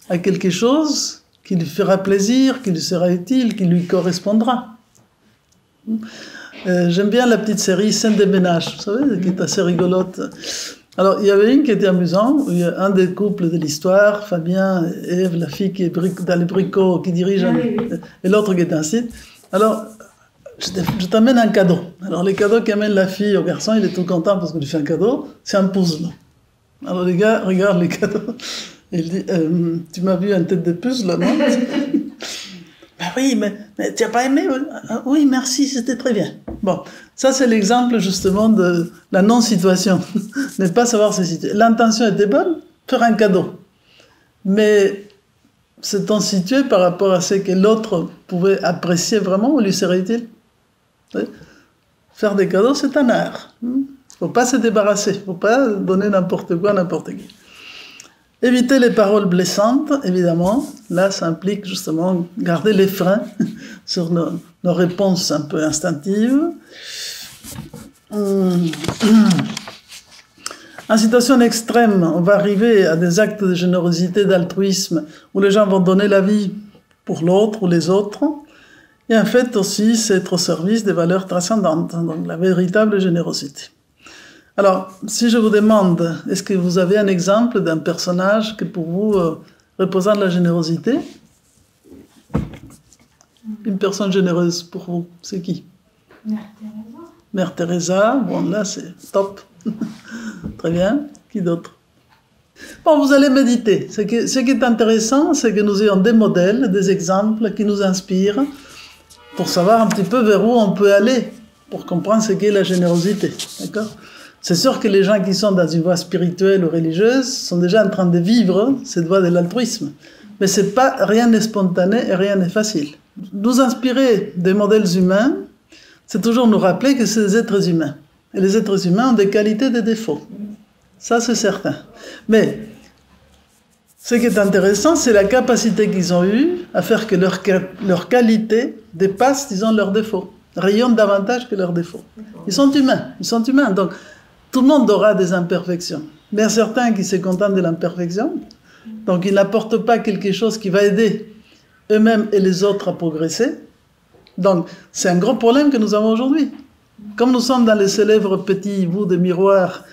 à quelque chose qui lui fera plaisir, qui lui sera utile, qui lui correspondra. J'aime bien la petite série Scène de ménage, vous savez, qui est assez rigolote. Alors, il y avait une qui était amusante, où il y a un des couples de l'histoire, Fabien et Ève, la fille qui est dans les bricots, qui dirige, et l'autre qui est un site. Alors, je t'amène un cadeau. Alors, les cadeaux qu'amène la fille au garçon, il est tout content parce qu'il lui fait un cadeau, c'est un puzzle. Alors, les gars regardent les cadeaux, et il dit, tu m'as vu une tête de puzzle, non? Ben oui, mais tu n'as pas aimé? Oui, merci, c'était très bien. Bon, ça c'est l'exemple justement de la non-situation. Ne pas savoir se situer. L'intention était bonne, faire un cadeau. Mais s'est-on situé par rapport à ce que l'autre pouvait apprécier vraiment ou lui serait utile? Faire des cadeaux, c'est un art. Il ne faut pas se débarrasser, il ne faut pas donner n'importe quoi à n'importe qui. Éviter les paroles blessantes, évidemment. Là, ça implique justement garder les freins sur nos réponses un peu instinctives. En situation extrême, on va arriver à des actes de générosité, d'altruisme, où les gens vont donner la vie pour l'autre ou les autres. Et en fait aussi, c'est être au service des valeurs transcendantes, donc la véritable générosité. Alors, si je vous demande, est-ce que vous avez un exemple d'un personnage qui pour vous représente la générosité? Une personne généreuse pour vous, c'est qui? Mère Teresa. Mère Teresa, bon là c'est top. Très bien, qui d'autre? Bon, vous allez méditer. Ce qui est intéressant, c'est que nous ayons des modèles, des exemples qui nous inspirent pour savoir un petit peu vers où on peut aller, pour comprendre ce qu'est la générosité, d'accord? C'est sûr que les gens qui sont dans une voie spirituelle ou religieuse sont déjà en train de vivre cette voie de l'altruisme. Mais rien n'est spontané et rien n'est facile. Nous inspirer des modèles humains, c'est toujours nous rappeler que c'est des êtres humains. Et les êtres humains ont des qualités et des défauts. Ça, c'est certain. Mais ce qui est intéressant, c'est la capacité qu'ils ont eue à faire que leur qualité dépasse, disons, leurs défauts, rayonne davantage que leurs défauts. Ils sont humains. Donc, tout le monde aura des imperfections. Mais il y a certains qui se contentent de l'imperfection, donc ils n'apportent pas quelque chose qui va aider eux-mêmes et les autres à progresser. Donc, c'est un gros problème que nous avons aujourd'hui. Comme nous sommes dans les célèbres petits bouts de miroir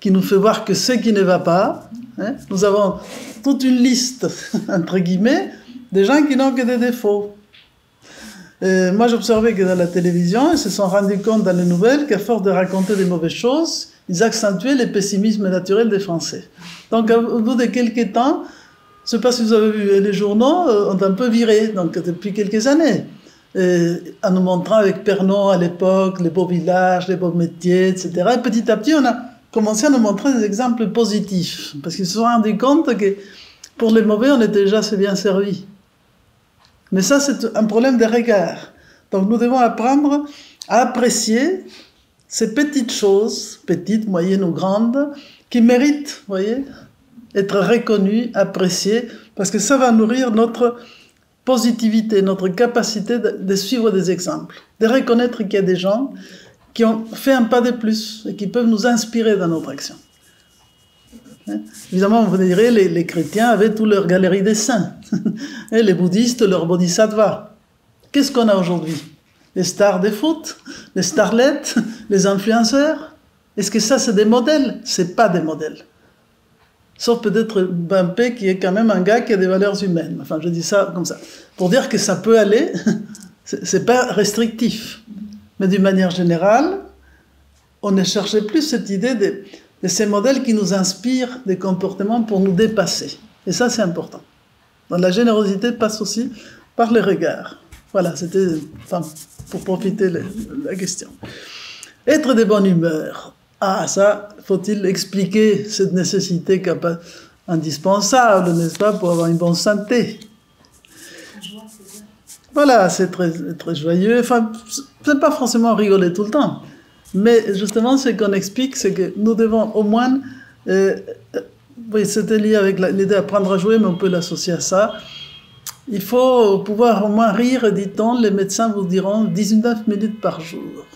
qui nous fait voir que ce qui ne va pas, hein, nous avons toute une liste, entre guillemets, de gens qui n'ont que des défauts. Moi, j'observais que dans la télévision, ils se sont rendus compte dans les nouvelles qu'à force de raconter des mauvaises choses, ils accentuaient le pessimisme naturel des Français. Donc, au bout de quelques temps, je ne sais pas si vous avez vu, les journaux ont un peu viré, donc depuis quelques années, en nous montrant avec Pernod à l'époque, les beaux villages, les beaux métiers, etc. Et petit à petit, on a commencé à nous montrer des exemples positifs, parce qu'ils se sont rendus compte que pour les mauvais, on était déjà assez bien servis. Mais ça, c'est un problème de regard. Donc nous devons apprendre à apprécier ces petites choses, petites, moyennes ou grandes, qui méritent, vous voyez, être reconnues, appréciées, parce que ça va nourrir notre positivité, notre capacité de suivre des exemples, de reconnaître qu'il y a des gens qui ont fait un pas de plus et qui peuvent nous inspirer dans notre action. Hein? Évidemment, vous direz, les chrétiens avaient toute leur galerie des saints, et les bouddhistes, leur bodhisattva. Qu'est-ce qu'on a aujourd'hui? Les stars des foot, les starlettes, les influenceurs? Est-ce que ça, c'est des modèles? C'est pas des modèles. Sauf peut-être Bampé, qui est quand même un gars qui a des valeurs humaines. Enfin, je dis ça comme ça. Pour dire que ça peut aller, c'est pas restrictif. Mais d'une manière générale, on ne cherchait plus cette idée de ces modèles qui nous inspirent des comportements pour nous dépasser. Et ça, c'est important. Donc la générosité passe aussi par les regards. Voilà, c'était pour profiter de la question. Être de bonne humeur. Ah, ça, faut-il expliquer cette nécessité indispensable, n'est-ce pas, pour avoir une bonne santé? Voilà, c'est très, très joyeux. Enfin, c'est pas forcément rigoler tout le temps. Mais justement, ce qu'on explique, c'est que nous devons au moins... oui, c'était lié avec l'idée d'apprendre à jouer, mais on peut l'associer à ça. Il faut pouvoir au moins rire, dit-on, les médecins vous diront 19 minutes par jour.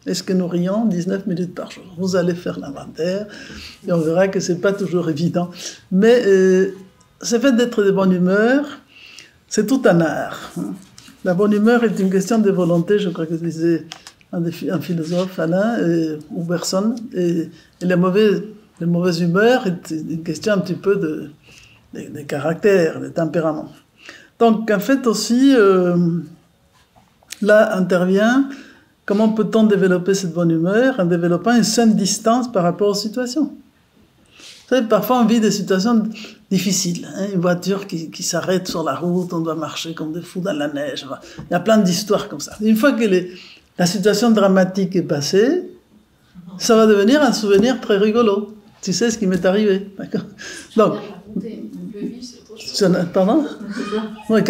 Est-ce que nous rions 19 minutes par jour? Vous allez faire l'inventaire et on verra que ce n'est pas toujours évident. Mais ce fait d'être de bonne humeur, c'est tout un art. La bonne humeur est une question de volonté, je crois que disait un philosophe, Alain, ou personne. Et la mauvaise humeur est une question un petit peu de caractère, de tempérament. Donc en fait aussi, là intervient... Comment peut-on développer cette bonne humeur? En développant une saine distance par rapport aux situations. Vous savez, parfois on vit des situations difficiles. Hein, une voiture qui s'arrête sur la route, on doit marcher comme des fous dans la neige. Il y a plein d'histoires comme ça. Une fois que la situation dramatique est passée, ça va devenir un souvenir très rigolo. Tu sais ce qui m'est arrivé. D'accord? Donc, pardon? Oui,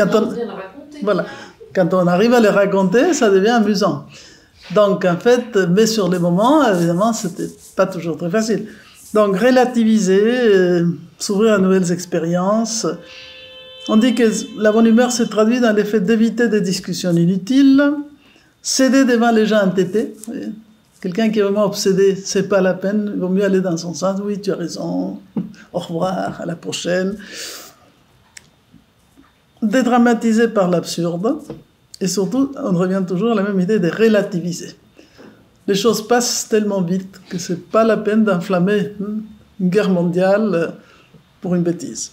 quand on arrive à les raconter, ça devient amusant. Donc, en fait, mais sur les moments, évidemment, c'était pas toujours très facile. Donc, relativiser, s'ouvrir à nouvelles expériences. On dit que la bonne humeur se traduit dans l'effet d'éviter des discussions inutiles, céder devant les gens entêtés. Quelqu'un qui est vraiment obsédé, c'est pas la peine, il vaut mieux aller dans son sens. Oui, tu as raison, au revoir, à la prochaine. Dédramatiser par l'absurde. Et surtout, on revient toujours à la même idée de relativiser. Les choses passent tellement vite que ce n'est pas la peine d'enflammer une guerre mondiale pour une bêtise.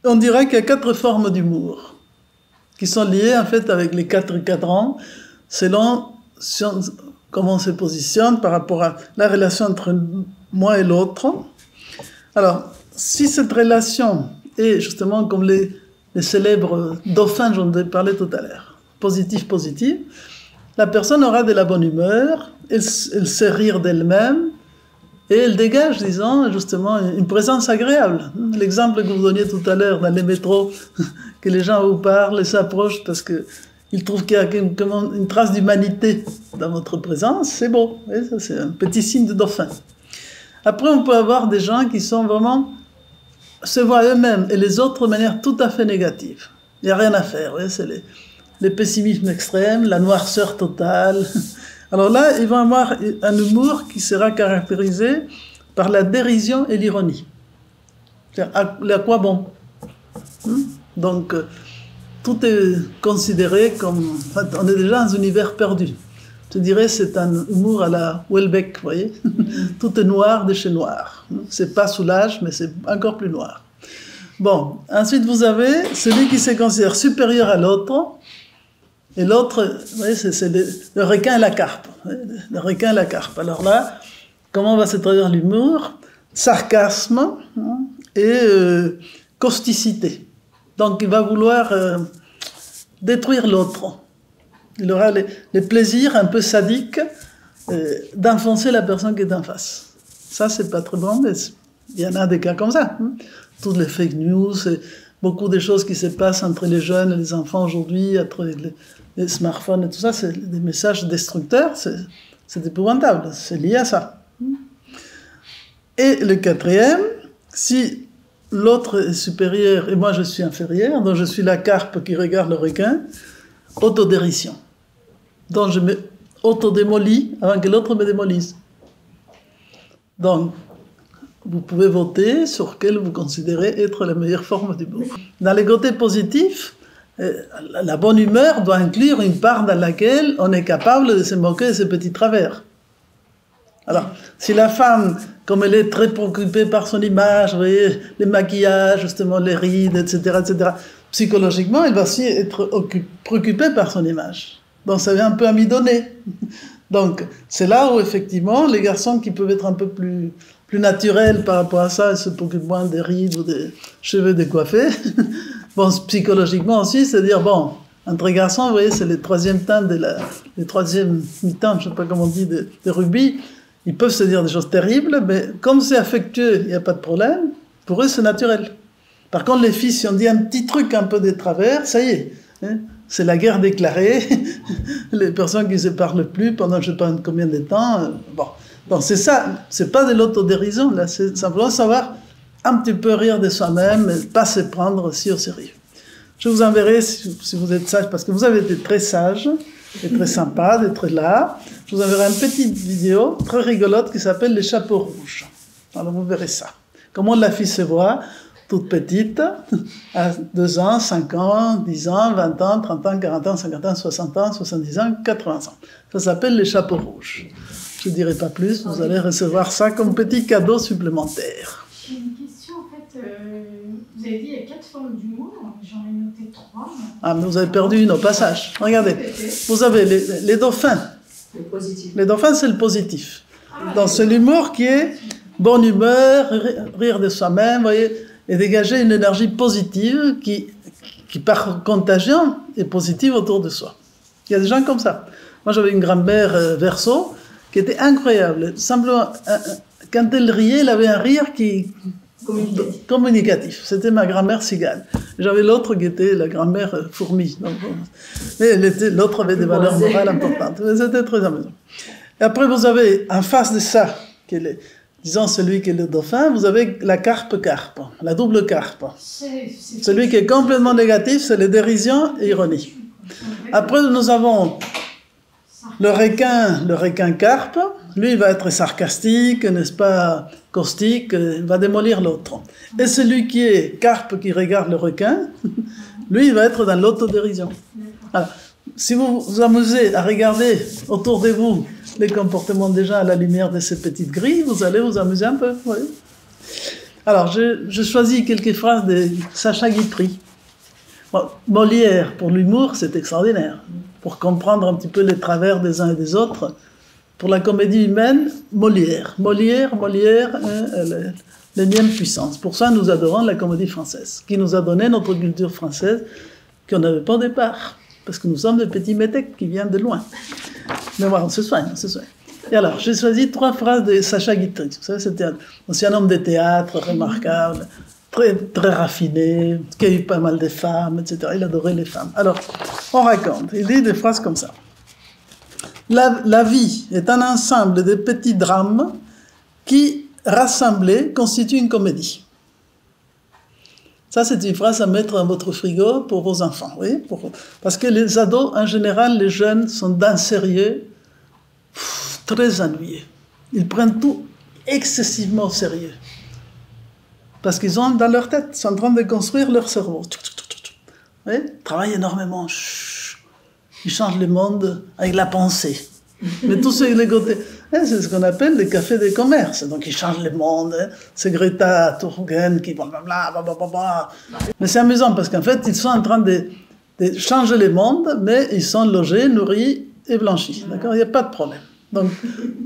On dirait qu'il y a 4 formes d'humour qui sont liées en fait avec les 4 cadrans selon comment on se positionne par rapport à la relation entre moi et l'autre. Alors, si cette relation est justement comme les célèbres dauphins dont je parlais tout à l'heure, positif, la personne aura de la bonne humeur, elle sait rire d'elle-même, et elle dégage, disons, justement, une présence agréable. L'exemple que vous donniez tout à l'heure dans les métros, que les gens vous parlent et s'approchent parce qu'ils il trouve qu'il y a une trace d'humanité dans votre présence, c'est beau. Oui, ça, c'est un petit signe de dauphin. Après, on peut avoir des gens qui sont vraiment, se voient eux-mêmes et les autres de manière tout à fait négative. Il n'y a rien à faire. Oui, c'est les pessimismes extrêmes, la noirceur totale. Alors là, ils vont avoir un humour qui sera caractérisé par la dérision et l'ironie. À quoi bon? Donc, tout est considéré comme... Enfin, on est déjà dans un univers perdu. Je dirais c'est un humour à la Houellebecq, vous voyez. Tout est noir de chez noir. C'est pas Soulage, mais c'est encore plus noir. Bon, ensuite vous avez celui qui se considère supérieur à l'autre. Et l'autre, vous voyez, c'est le requin et la carpe. Le requin et la carpe. Alors là, comment va se traduire l'humour? Sarcasme et causticité. Donc il va vouloir détruire l'autre. Il aura les plaisirs un peu sadiques d'enfoncer la personne qui est en face. Ça, c'est pas très bon, mais il y en a des cas comme ça. Toutes les fake news, beaucoup de choses qui se passent entre les jeunes et les enfants aujourd'hui, entre les smartphones et tout ça, c'est des messages destructeurs, c'est épouvantable, c'est lié à ça. Et le quatrième, si l'autre est supérieur et moi je suis inférieur, donc je suis la carpe qui regarde le requin, autodérision. Donc je me autodémolis avant que l'autre me démolisse. Donc, vous pouvez voter sur quelle vous considérez être la meilleure forme d'humour. Dans les côtés positifs, la bonne humeur doit inclure une part dans laquelle on est capable de se moquer de ses petits travers. Alors, si la femme, comme elle est très préoccupée par son image, vous voyez, les maquillages, justement, les rides, etc., psychologiquement, elle va aussi être préoccupée par son image. Donc, ça vient un peu amidonner. Donc, c'est là où, effectivement, les garçons qui peuvent être un peu plus naturels par rapport à ça, ils se préoccupent moins des rides ou des cheveux décoiffés. Bon, psychologiquement aussi, c'est-à-dire, bon, entre garçons, vous voyez, c'est les troisième mi-temps, je ne sais pas comment on dit, de rugby. Ils peuvent se dire des choses terribles, mais comme c'est affectueux, il n'y a pas de problème. Pour eux, c'est naturel. Par contre, les filles, si on dit un petit truc un peu de travers, ça y est, hein, c'est la guerre déclarée. Les personnes qui ne se parlent plus pendant je ne sais pas combien de temps. Bon, donc c'est ça, c'est pas de l'autodérision, là, c'est simplement savoir un petit peu rire de soi-même et pas se prendre aussi au sérieux. Je vous enverrai, si vous êtes sage, parce que vous avez été très sage et très sympa d'être là, je vous enverrai une petite vidéo très rigolote qui s'appelle Les chapeaux rouges. Alors vous verrez ça. Comment la fille se voit, toute petite, à 2 ans, 5 ans, 10 ans, 20 ans, 30 ans, 40 ans, 50 ans, 60 ans, 70 ans, 80 ans. Ça s'appelle les chapeaux rouges. Je ne dirai pas plus, vous allez recevoir ça comme petit cadeau supplémentaire. J'ai une question, en fait. Vous avez dit qu'il y a 4 formes d'humour, j'en ai noté 3. Ah, mais vous avez perdu une au passage. Regardez, vous avez les dauphins. Le positif. Les dauphins, c'est le positif. Donc c'est l'humour qui est bonne humeur, rire de soi-même, vous voyez, et dégager une énergie positive qui par contagion est positive autour de soi. Il y a des gens comme ça. Moi, j'avais une grand-mère Verseau qui était incroyable. Simplement, quand elle riait, elle avait un rire communicatif. C'était ma grand-mère Cigale. J'avais l'autre qui était la grand-mère Fourmi. L'autre avait des valeurs morales importantes. C'était très amusant. Et après, vous avez en face de ça, qui est disons celui qui est le dauphin, vous avez la carpe, la double carpe. Celui qui est complètement négatif, c'est les dérisions et ironie. Après, nous avons le requin carpe. Lui, il va être sarcastique, n'est-ce pas, caustique, il va démolir l'autre. Et celui qui est carpe, qui regarde le requin, lui, il va être dans l'autodérision. Alors, si vous vous amusez à regarder autour de vous les comportements des gens à la lumière de ces petites grilles, vous allez vous amuser un peu. Oui. Alors, je choisis quelques phrases de Sacha Guitry. Bon, Molière, pour l'humour, c'est extraordinaire. Pour comprendre un petit peu les travers des uns et des autres. Pour la comédie humaine, Molière, l'énième puissance. Pour ça, nous adorons la comédie française, qui nous a donné notre culture française, qu'on n'avait pas au départ. Parce que nous sommes des petits métèques qui viennent de loin. Mais voilà, on se soigne. Et alors, j'ai choisi 3 phrases de Sacha Guitry. Vous savez, c'était aussi un homme de théâtre remarquable, très, très raffiné, qui a eu pas mal de femmes, etc. Il adorait les femmes. Alors, On raconte, il dit des phrases comme ça. La vie est un ensemble de petits drames qui, rassemblés, constituent une comédie. Ça, c'est une phrase à mettre dans votre frigo pour vos enfants. Oui, parce que les ados, en général, les jeunes, sont d'un sérieux très ennuyés. Ils prennent tout excessivement au sérieux. Parce qu'ils ont dans leur tête, ils sont en train de construire leur cerveau. Oui, ils travaillent énormément. Ils changent le monde avec la pensée. Mais tout ce les côtés, c'est ce qu'on appelle les cafés de commerce. Donc ils changent le monde. C'est Greta Thunberg qui blablabla. Mais c'est amusant parce qu'en fait, ils sont en train de changer le monde, mais ils sont logés, nourris et blanchis. D'accord? Il n'y a pas de problème. Donc,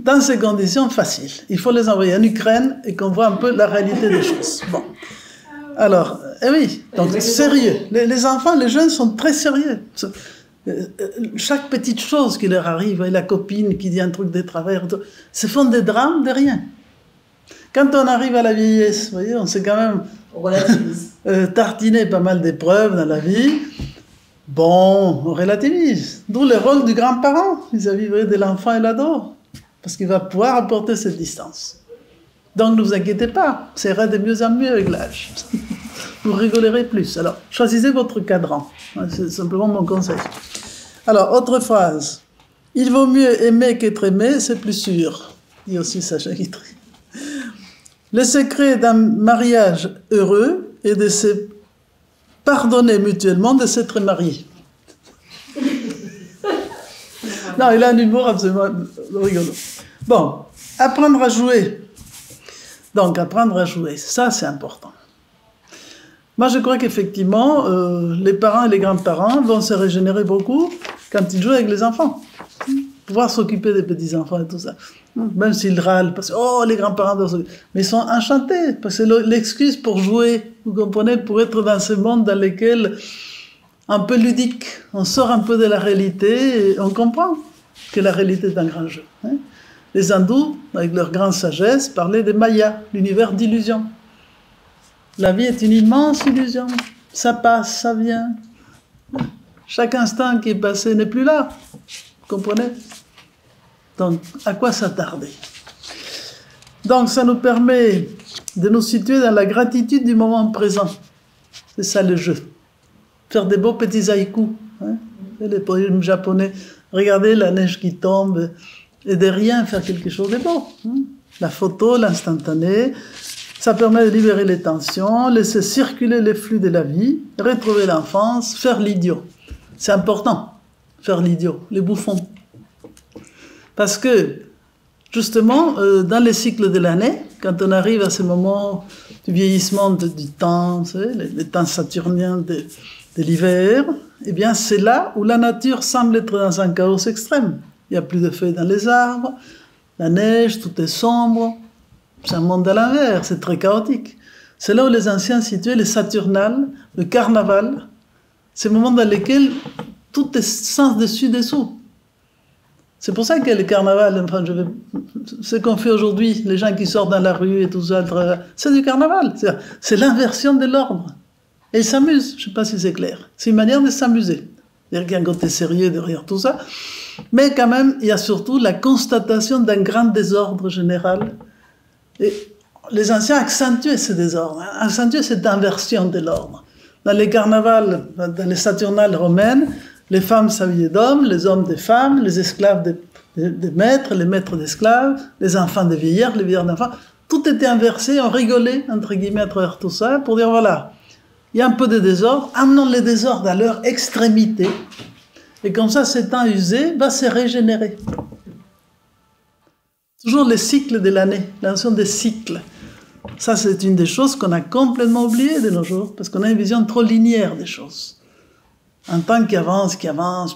dans ces conditions faciles, il faut les envoyer en Ukraine et qu'on voit un peu la réalité des choses. Bon. Alors, oui, donc sérieux. Les enfants, les jeunes sont très sérieux. Chaque petite chose qui leur arrive, et la copine qui dit un truc de travers, se font des drames de rien. Quand on arrive à la vieillesse, vous voyez, on s'est quand même tartiné pas mal d'épreuves dans la vie. Bon, on relativise. D'où le rôle du grand-parent vis-à-vis de l'enfant et l'ado. Parce qu'il va pouvoir apporter cette distance. Donc ne vous inquiétez pas, ça ira de mieux en mieux avec l'âge. Vous rigolerez plus. Alors, choisissez votre cadran. C'est simplement mon conseil. Alors, autre phrase. Il vaut mieux aimer qu'être aimé, c'est plus sûr. Dit aussi Sacha Guitry. Le secret d'un mariage heureux est de se pardonner mutuellement de s'être marié. Non, il a un humour absolument rigolo. Bon, apprendre à jouer. Donc, apprendre à jouer, ça c'est important. Moi, je crois qu'effectivement, les parents et les grands-parents vont se régénérer beaucoup quand ils jouent avec les enfants. Pouvoir s'occuper des petits-enfants et tout ça. Même s'ils râlent, parce que, oh, les grands-parents doivent s'occuper. Mais ils sont enchantés, parce que c'est l'excuse pour jouer, vous comprenez, pour être dans ce monde dans lequel, un peu ludique, on sort un peu de la réalité et on comprend que la réalité est un grand jeu. Hein. Les hindous, avec leur grande sagesse, parlaient des Mayas, l'univers d'illusions. La vie est une immense illusion. Ça passe, ça vient. Chaque instant qui est passé n'est plus là. Vous comprenez? Donc, à quoi s'attarder? Donc, ça nous permet de nous situer dans la gratitude du moment présent. C'est ça le jeu. Faire des beaux petits haïkus. Hein? Les poèmes japonais. Regardez la neige qui tombe et de rien faire quelque chose de beau. Hein? La photo, l'instantané. Ça permet de libérer les tensions, laisser circuler les flux de la vie, retrouver l'enfance, faire l'idiot. C'est important, faire l'idiot, les bouffons. Parce que, justement, dans les cycles de l'année, quand on arrive à ce moment du vieillissement du temps, vous savez, les temps saturniens de l'hiver, eh bien, c'est là où la nature semble être dans un chaos extrême. Il n'y a plus de feuilles dans les arbres, la neige, tout est sombre. C'est un monde à l'envers, c'est très chaotique. C'est là où les anciens situaient les Saturnales, le carnaval, ces moments dans lesquels tout est sens dessus-dessous. C'est pour ça que le carnaval, enfin, ce qu'on fait aujourd'hui, les gens qui sortent dans la rue et tout ça, c'est du carnaval. C'est l'inversion de l'ordre. Et ils s'amusent, je ne sais pas si c'est clair. C'est une manière de s'amuser. Il y a un côté sérieux derrière tout ça. Mais quand même, il y a surtout la constatation d'un grand désordre général. Et les anciens accentuaient ce désordre, accentuaient cette inversion de l'ordre. Dans les carnavals, dans les Saturnales romaines, les femmes s'habillaient d'hommes, les hommes des femmes, les esclaves des maîtres, les maîtres d'esclaves, les enfants des vieillards, les vieillards d'enfants. Tout était inversé, on rigolait, entre guillemets, à travers tout ça, pour dire, voilà, il y a un peu de désordre, amenons les désordres à leur extrémité, et comme ça, cet temps usé va se régénérer. Toujours les cycles de l'année, la notion des cycles. Ça, c'est une des choses qu'on a complètement oubliées de nos jours, parce qu'on a une vision trop linéaire des choses. Un temps qui avance,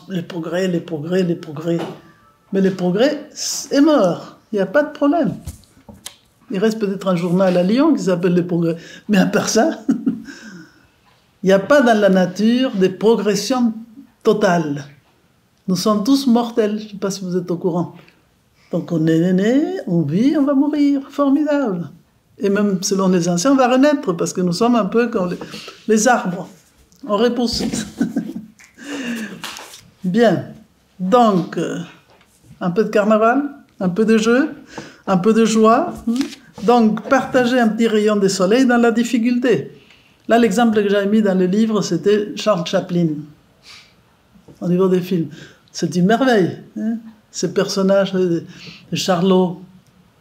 les progrès. Mais le progrès est mort, il n'y a pas de problème. Il reste peut-être un journal à Lyon qui s'appelle Les Progrès, mais à part ça, il n'y a pas dans la nature de progression totale. Nous sommes tous mortels, je ne sais pas si vous êtes au courant. Donc on est né, on vit, on va mourir. Formidable. Et même selon les anciens, on va renaître, parce que nous sommes un peu comme les arbres. On repousse. Bien. Donc, un peu de carnaval, un peu de jeu, un peu de joie. Donc, partager un petit rayon de soleil dans la difficulté. Là, l'exemple que j'avais mis dans le livre, c'était Charles Chaplin, au niveau des films. C'est une merveille. Hein, ces personnages de Charlot,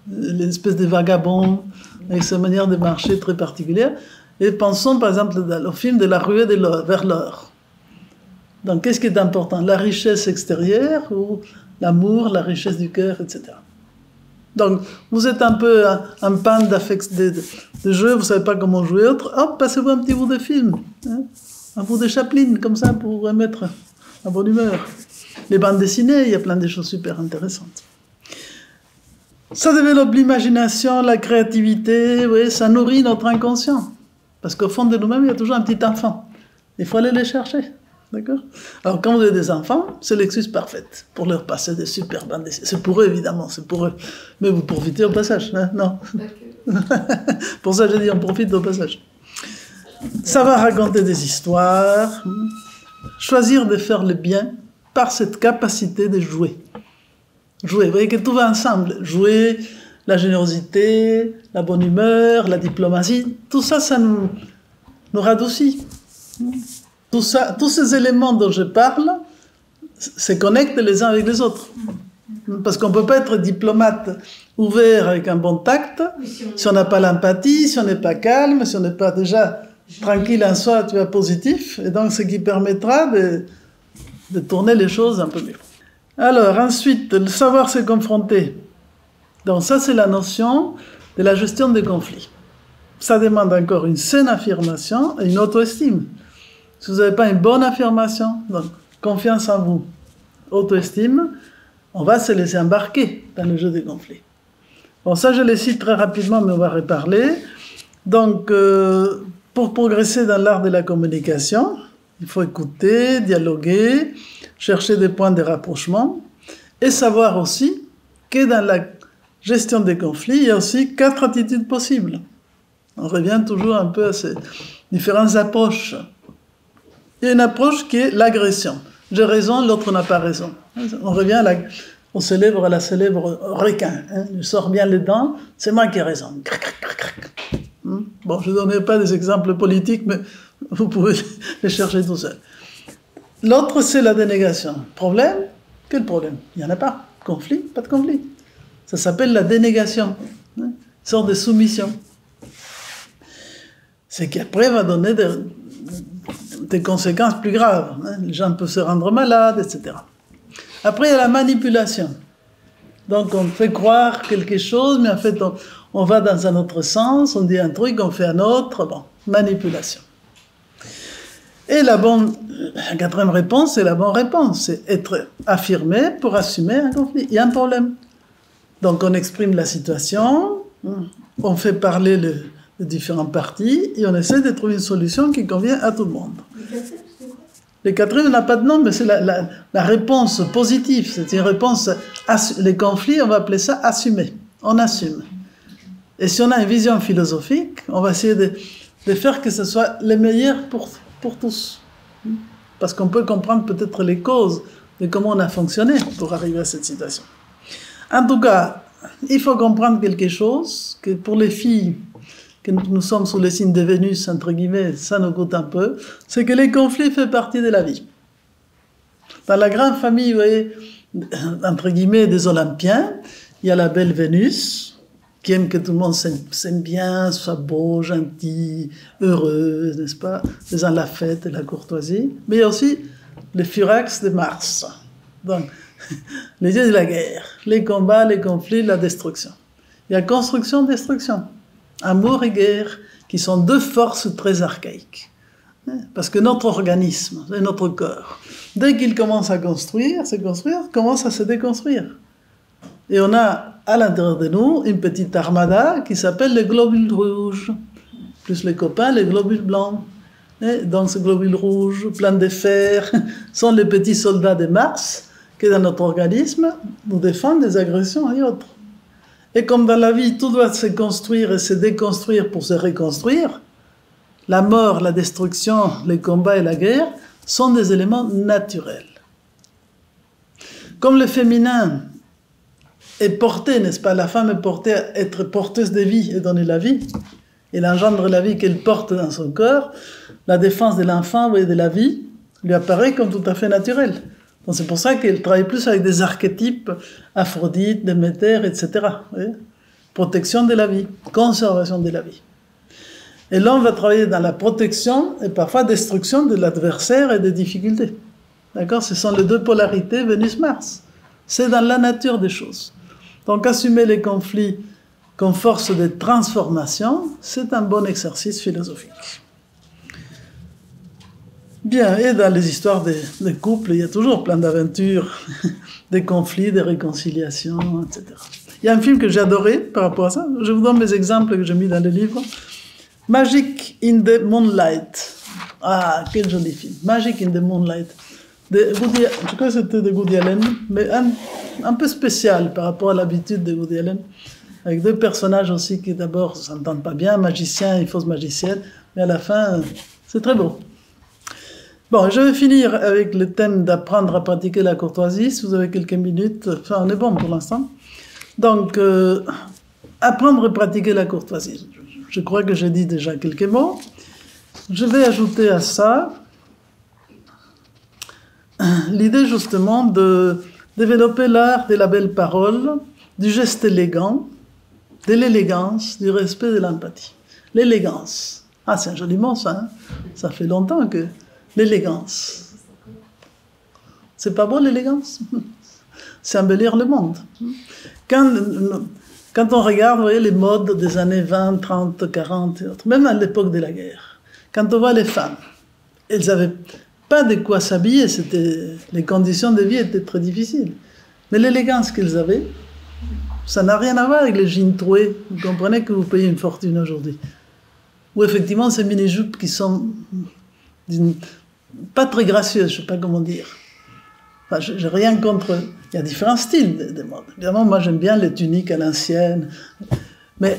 l'espèce de vagabond, avec sa manière de marcher très particulière. Et pensons par exemple au film de la ruée vers l'or. Donc qu'est-ce qui est important? La richesse extérieure ou l'amour, la richesse du cœur, etc. Donc vous êtes un peu un pan de jeu, vous ne savez pas comment jouer autre, hop, passez-vous un petit bout de film, hein, un bout de Chaplin, comme ça, pour remettre la bonne humeur. Les bandes dessinées, il y a plein de choses super intéressantes. Ça développe l'imagination, la créativité, oui, ça nourrit notre inconscient. Parce qu'au fond de nous-mêmes, il y a toujours un petit enfant. Il faut aller les chercher. D'accord? Alors, quand vous avez des enfants, c'est l'excuse parfaite pour leur passer des super bandes dessinées. C'est pour eux, évidemment, c'est pour eux. Mais vous profitez au passage, hein? Non? Pour ça, j'ai dit, on profite au passage. Ça va raconter des histoires. Choisir de faire le bien par cette capacité de jouer. Jouer, vous voyez que tout va ensemble. Jouer, la générosité, la bonne humeur, la diplomatie, tout ça, ça nous radoucit. Tout ça, tous ces éléments dont je parle se connectent les uns avec les autres. Parce qu'on ne peut pas être diplomate ouvert avec un bon tact si on n'a pas l'empathie, si on n'est pas calme, si on n'est pas déjà tranquille en soi, tu vois, positif. Et donc, ce qui permettra de tourner les choses un peu mieux. Alors, ensuite, le savoir se confronter. Donc ça, c'est la notion de la gestion des conflits. Ça demande encore une saine affirmation et une auto-estime. Si vous n'avez pas une bonne affirmation, donc confiance en vous, auto-estime, on va se laisser embarquer dans le jeu des conflits. Bon, ça, je les cite très rapidement, mais on va reparler. Donc, pour progresser dans l'art de la communication, il faut écouter, dialoguer, chercher des points de rapprochement et savoir aussi que dans la gestion des conflits, il y a aussi 4 attitudes possibles. On revient toujours un peu à ces différentes approches. Il y a une approche qui est l'agression. J'ai raison, l'autre n'a pas raison. On revient à la célèbre requin. Hein. Il sort bien les dents, c'est moi qui ai raison. Bon, je ne donnais pas des exemples politiques, mais vous pouvez les chercher tout seul. L'autre, c'est la dénégation. Problème? Quel problème? Il n'y en a pas. Conflit? Pas de conflit. Ça s'appelle la dénégation. Hein? Une sorte de soumission. C'est qu'après va donner des conséquences plus graves. Hein? Les gens peuvent se rendre malades, etc. Après, il y a la manipulation. Donc, on fait croire quelque chose, mais en fait, on va dans un autre sens, on dit un truc, on fait un autre. Bon, manipulation. Et la 4e réponse, c'est la bonne réponse. C'est être affirmé pour assumer un conflit. Il y a un problème. Donc, on exprime la situation, on fait parler les différents parties, et on essaie de trouver une solution qui convient à tout le monde. Les 4e n'a pas de nom, mais c'est la réponse positive. C'est une réponse... Les conflits, on va appeler ça assumer. On assume. Et si on a une vision philosophique, on va essayer de faire que ce soit le meilleur pour tous. Parce qu'on peut comprendre peut-être les causes de comment on a fonctionné pour arriver à cette situation. En tout cas, il faut comprendre quelque chose, que pour les filles, que nous sommes sous les signes de Vénus, entre guillemets, ça nous coûte un peu, c'est que les conflits font partie de la vie. Dans la grande famille, vous voyez, entre guillemets, des Olympiens, il y a la belle Vénus, qui aime que tout le monde s'aime bien, soit beau, gentil, heureux, n'est-ce pas, faisant la fête et la courtoisie. Mais il y a aussi le Furax de Mars. Donc, les dieux de la guerre, les combats, les conflits, la destruction. Il y a construction, destruction. Amour et guerre, qui sont 2 forces très archaïques. Parce que notre organisme, et notre corps, dès qu'il commence à construire, commence à se déconstruire. Et on a à l'intérieur de nous une petite armada qui s'appelle les globules rouges, plus les copains, les globules blancs. Et donc ces globules rouges, pleins de fer, sont les petits soldats de Mars qui, dans notre organisme, nous défendent des agressions et autres. Et comme dans la vie, tout doit se construire et se déconstruire pour se reconstruire, la mort, la destruction, les combats et la guerre sont des éléments naturels. comme le féminin est porté, n'est-ce pas? La femme est portée à être porteuse de vie et donner la vie. Elle engendre la vie qu'elle porte dans son corps. La défense de l'enfant et de la vie lui apparaît comme tout à fait naturelle. Donc c'est pour ça qu'elle travaille plus avec des archétypes, Aphrodite, Déméter, etc. Oui, protection de la vie, conservation de la vie. Et l'homme va travailler dans la protection et parfois destruction de l'adversaire et des difficultés. D'accord? Ce sont les deux polarités Vénus-Mars. C'est dans la nature des choses. Donc assumer les conflits comme force de transformation, c'est un bon exercice philosophique. Bien, et dans les histoires des couples, il y a toujours plein d'aventures, des conflits, des réconciliations, etc. Il y a un film que j'ai adoré par rapport à ça. Je vous donne mes exemples que j'ai mis dans le livre. Magic in the Moonlight. Ah, quel joli film. Magic in the Moonlight. Je crois que c'était de Woody Allen, mais un peu spécial par rapport à l'habitude de Woody Allen. Avec deux personnages aussi qui d'abord ne s'entendent pas bien, magicien et fausse magicienne, mais à la fin, c'est très beau. Bon, je vais finir avec le thème d'apprendre à pratiquer la courtoisie. Si vous avez quelques minutes, enfin, on est bon pour l'instant. Donc, apprendre à pratiquer la courtoisie. Je crois que j'ai dit déjà quelques mots. Je vais ajouter à ça l'idée justement de développer l'art de la belle parole, du geste élégant, de l'élégance, du respect, de l'empathie. L'élégance. Ah, c'est un joli mot ça, hein? Ça fait longtemps que... L'élégance. C'est pas beau l'élégance? C'est embellir le monde. Quand on regarde, vous voyez, les modes des années 20, 30, 40 et autres, même à l'époque de la guerre, quand on voit les femmes, elles n'avaient pas de quoi s'habiller, les conditions de vie étaient très difficiles. Mais l'élégance qu'elles avaient, ça n'a rien à voir avec les jeans troués. Vous comprenez que vous payez une fortune aujourd'hui. Ou effectivement, ces mini-jupes qui sont pas très gracieuses, je ne sais pas comment dire. Enfin, je n'ai rien contre... Il y a différents styles de mode. Évidemment, moi j'aime bien les tuniques à l'ancienne. Mais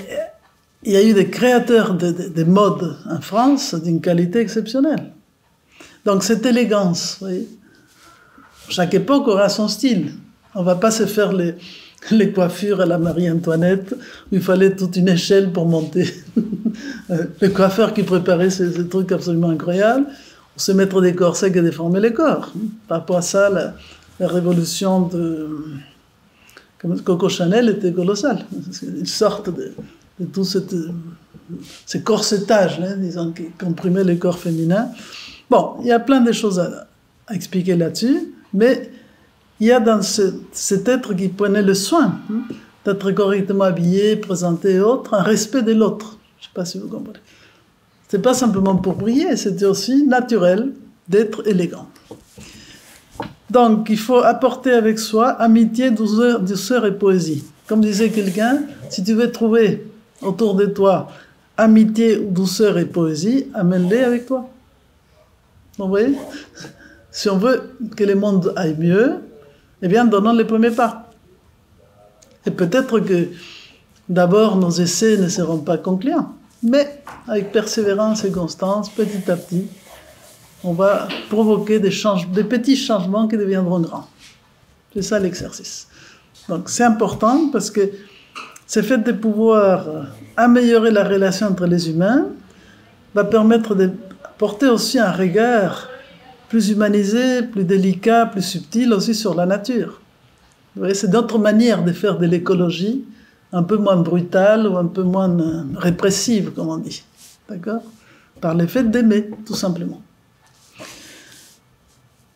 il y a eu des créateurs de mode en France d'une qualité exceptionnelle. Donc cette élégance, vous voyez, chaque époque aura son style. On ne va pas se faire les coiffures à la Marie-Antoinette, où il fallait toute une échelle pour monter. Le coiffeur qui préparait ces trucs absolument incroyables, pour se mettre des corsets et déformer les corps. Par rapport à ça, la révolution de Coco Chanel était colossale. Ils sortent de tout ces corsetages, hein, disons, qui comprimaient les corps féminins. Bon, il y a plein de choses à expliquer là-dessus, mais il y a dans cet être qui prenait le soin d'être correctement habillé, présenté et autres, un respect de l'autre. Je ne sais pas si vous comprenez. Ce n'est pas simplement pour briller, c'était aussi naturel d'être élégant. Donc, il faut apporter avec soi amitié, douceur et poésie. Comme disait quelqu'un, si tu veux trouver autour de toi amitié, douceur et poésie, amène-les avec toi. Vous voyez? Si on veut que le monde aille mieux, eh bien, donnons les premiers pas. Et peut-être que d'abord, nos essais ne seront pas concluants. Mais avec persévérance et constance, petit à petit, on va provoquer des petits changements qui deviendront grands. C'est ça l'exercice. Donc c'est important parce que ce fait de pouvoir améliorer la relation entre les humains va permettre de porter aussi un regard plus humanisé, plus délicat, plus subtil aussi sur la nature. Vous voyez, c'est d'autres manières de faire de l'écologie, un peu moins brutale ou un peu moins répressive, comme on dit. D'accord? Par le fait d'aimer, tout simplement.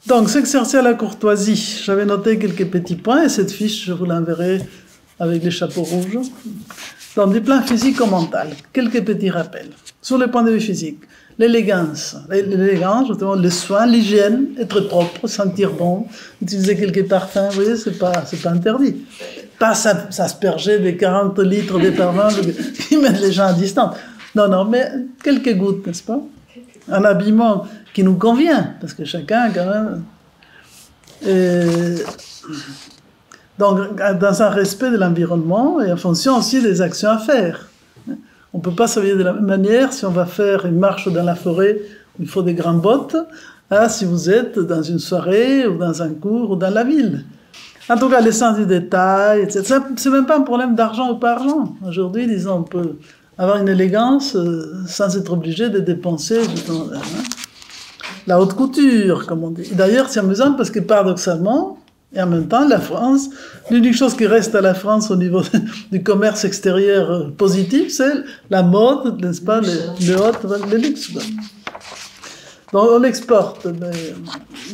Donc, s'exercer à la courtoisie. J'avais noté quelques petits points, et cette fiche, je vous l'enverrai avec les chapeaux rouges. Donc, du plan physique au mental, quelques petits rappels. Sur le point de vue physique, l'élégance, justement, le soin, l'hygiène, être propre, sentir bon, utiliser quelques parfums, vous voyez, c'est pas interdit. Pas s'asperger des 40 litres de parfums qui mettent les gens à distance. Non, mais quelques gouttes, n'est-ce pas? Un habillement qui nous convient, parce que chacun, quand même... donc, dans un respect de l'environnement et en fonction aussi des actions à faire. On ne peut pas s'habiller de la même manière si on va faire une marche dans la forêt où il faut des grandes bottes, si vous êtes dans une soirée ou dans un cours ou dans la ville. En tout cas, l'essence du détail, etc. C'est même pas un problème d'argent ou pas argent. Aujourd'hui, disons, on peut avoir une élégance sans être obligé de dépenser justement, la haute couture, comme on dit. D'ailleurs, c'est amusant parce que paradoxalement, et en même temps, la France, l'unique chose qui reste à la France au niveau du commerce extérieur positif, c'est la mode, n'est-ce pas, le luxe. Donc on l'exporte, mais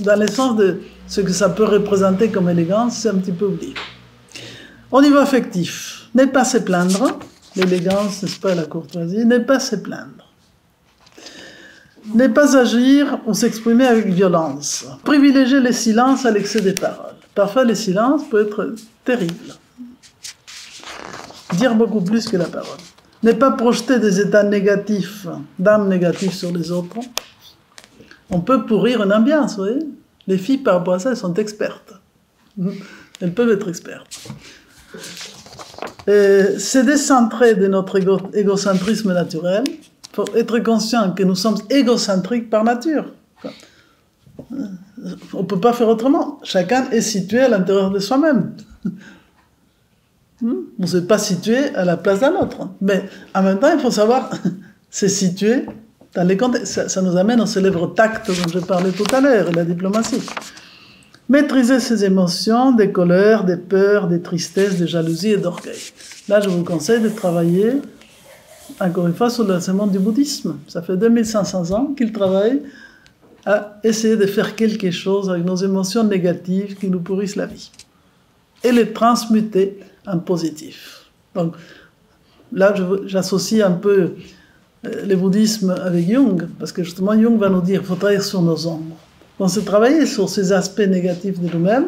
dans le sens de ce que ça peut représenter comme élégance, c'est un petit peu oublié. Au niveau affectif, ne pas se plaindre, l'élégance, n'est-ce pas, la courtoisie, ne pas se plaindre. Ne pas agir ou s'exprimer avec violence. Privilégier le silence à l'excès des paroles. Parfois, le silence peut être terrible. Dire beaucoup plus que la parole. Ne pas projeter des états négatifs, d'âme négative sur les autres. On peut pourrir une ambiance, vous voyez. Les filles, par rapport à ça, elles sont expertes. Elles peuvent être expertes. Se décentrer de notre égocentrisme naturel. Il faut être conscient que nous sommes égocentriques par nature. On ne peut pas faire autrement. Chacun est situé à l'intérieur de soi-même. On ne s'est pas situé à la place d'un autre. Mais en même temps, il faut savoir se situer dans les contextes. Ça nous amène au célèbre tact dont je parlais tout à l'heure, et la diplomatie. Maîtriser ses émotions, des colères, des peurs, des tristesses, des jalousies et d'orgueil. Là, je vous conseille de travailler, encore une fois, sur l'enseignement du bouddhisme. Ça fait 2500 ans qu'il travaille à essayer de faire quelque chose avec nos émotions négatives qui nous pourrissent la vie. Et les transmuter en positif. Donc, là, j'associe un peu le bouddhisme avec Jung, parce que justement, Jung va nous dire qu'il faut travailler sur nos ombres. Donc, c'est travailler sur ces aspects négatifs de nous-mêmes,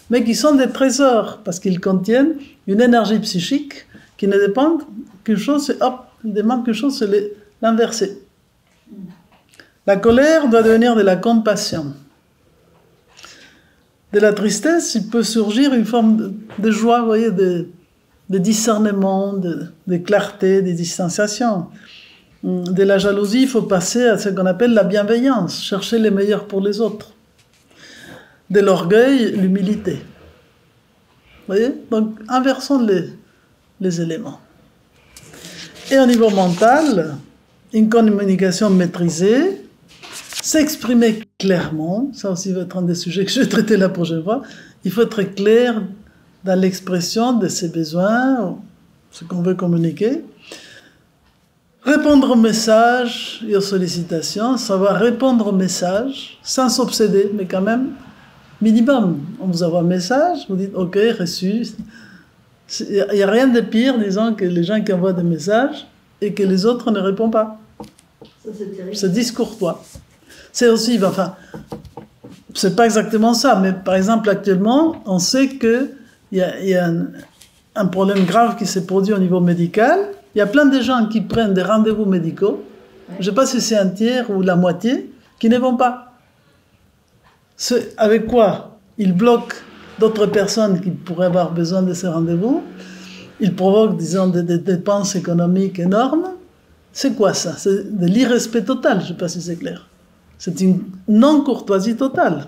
mais qui sont des trésors, parce qu'ils contiennent une énergie psychique qui ne dépend qu'une chose, c'est hop, il demande quelque chose, c'est l'inverser. La colère doit devenir de la compassion. De la tristesse, il peut surgir une forme de joie, vous voyez, de discernement, de clarté, de distanciation. De la jalousie, il faut passer à ce qu'on appelle la bienveillance, chercher les meilleurs pour les autres. De l'orgueil, l'humilité. Vous voyez? Donc, inversons les éléments. Et au niveau mental, une communication maîtrisée, s'exprimer clairement, ça aussi va être un des sujets que je vais traiter la prochaine fois. Il faut être clair dans l'expression de ses besoins, ce qu'on veut communiquer. Répondre aux messages et aux sollicitations, savoir répondre aux messages sans s'obséder, mais quand même, minimum. On vous envoie un message, vous dites « Ok, reçu ». Il n'y a rien de pire, disons, que les gens qui envoient des messages et que les autres ne répondent pas. C'est discourtois. C'est aussi, enfin, c'est pas exactement ça, mais par exemple, actuellement, on sait qu'il y a un problème grave qui s'est produit au niveau médical. Il y a plein de gens qui prennent des rendez-vous médicaux, je ne sais pas si c'est un tiers ou la moitié, qui ne vont pas. Avec quoi? Ils bloquent d'autres personnes qui pourraient avoir besoin de ces rendez-vous. Ils provoquent, disons, des dépenses économiques énormes. C'est quoi ça? C'est de l'irrespect total, je ne sais pas si c'est clair. C'est une non-courtoisie totale.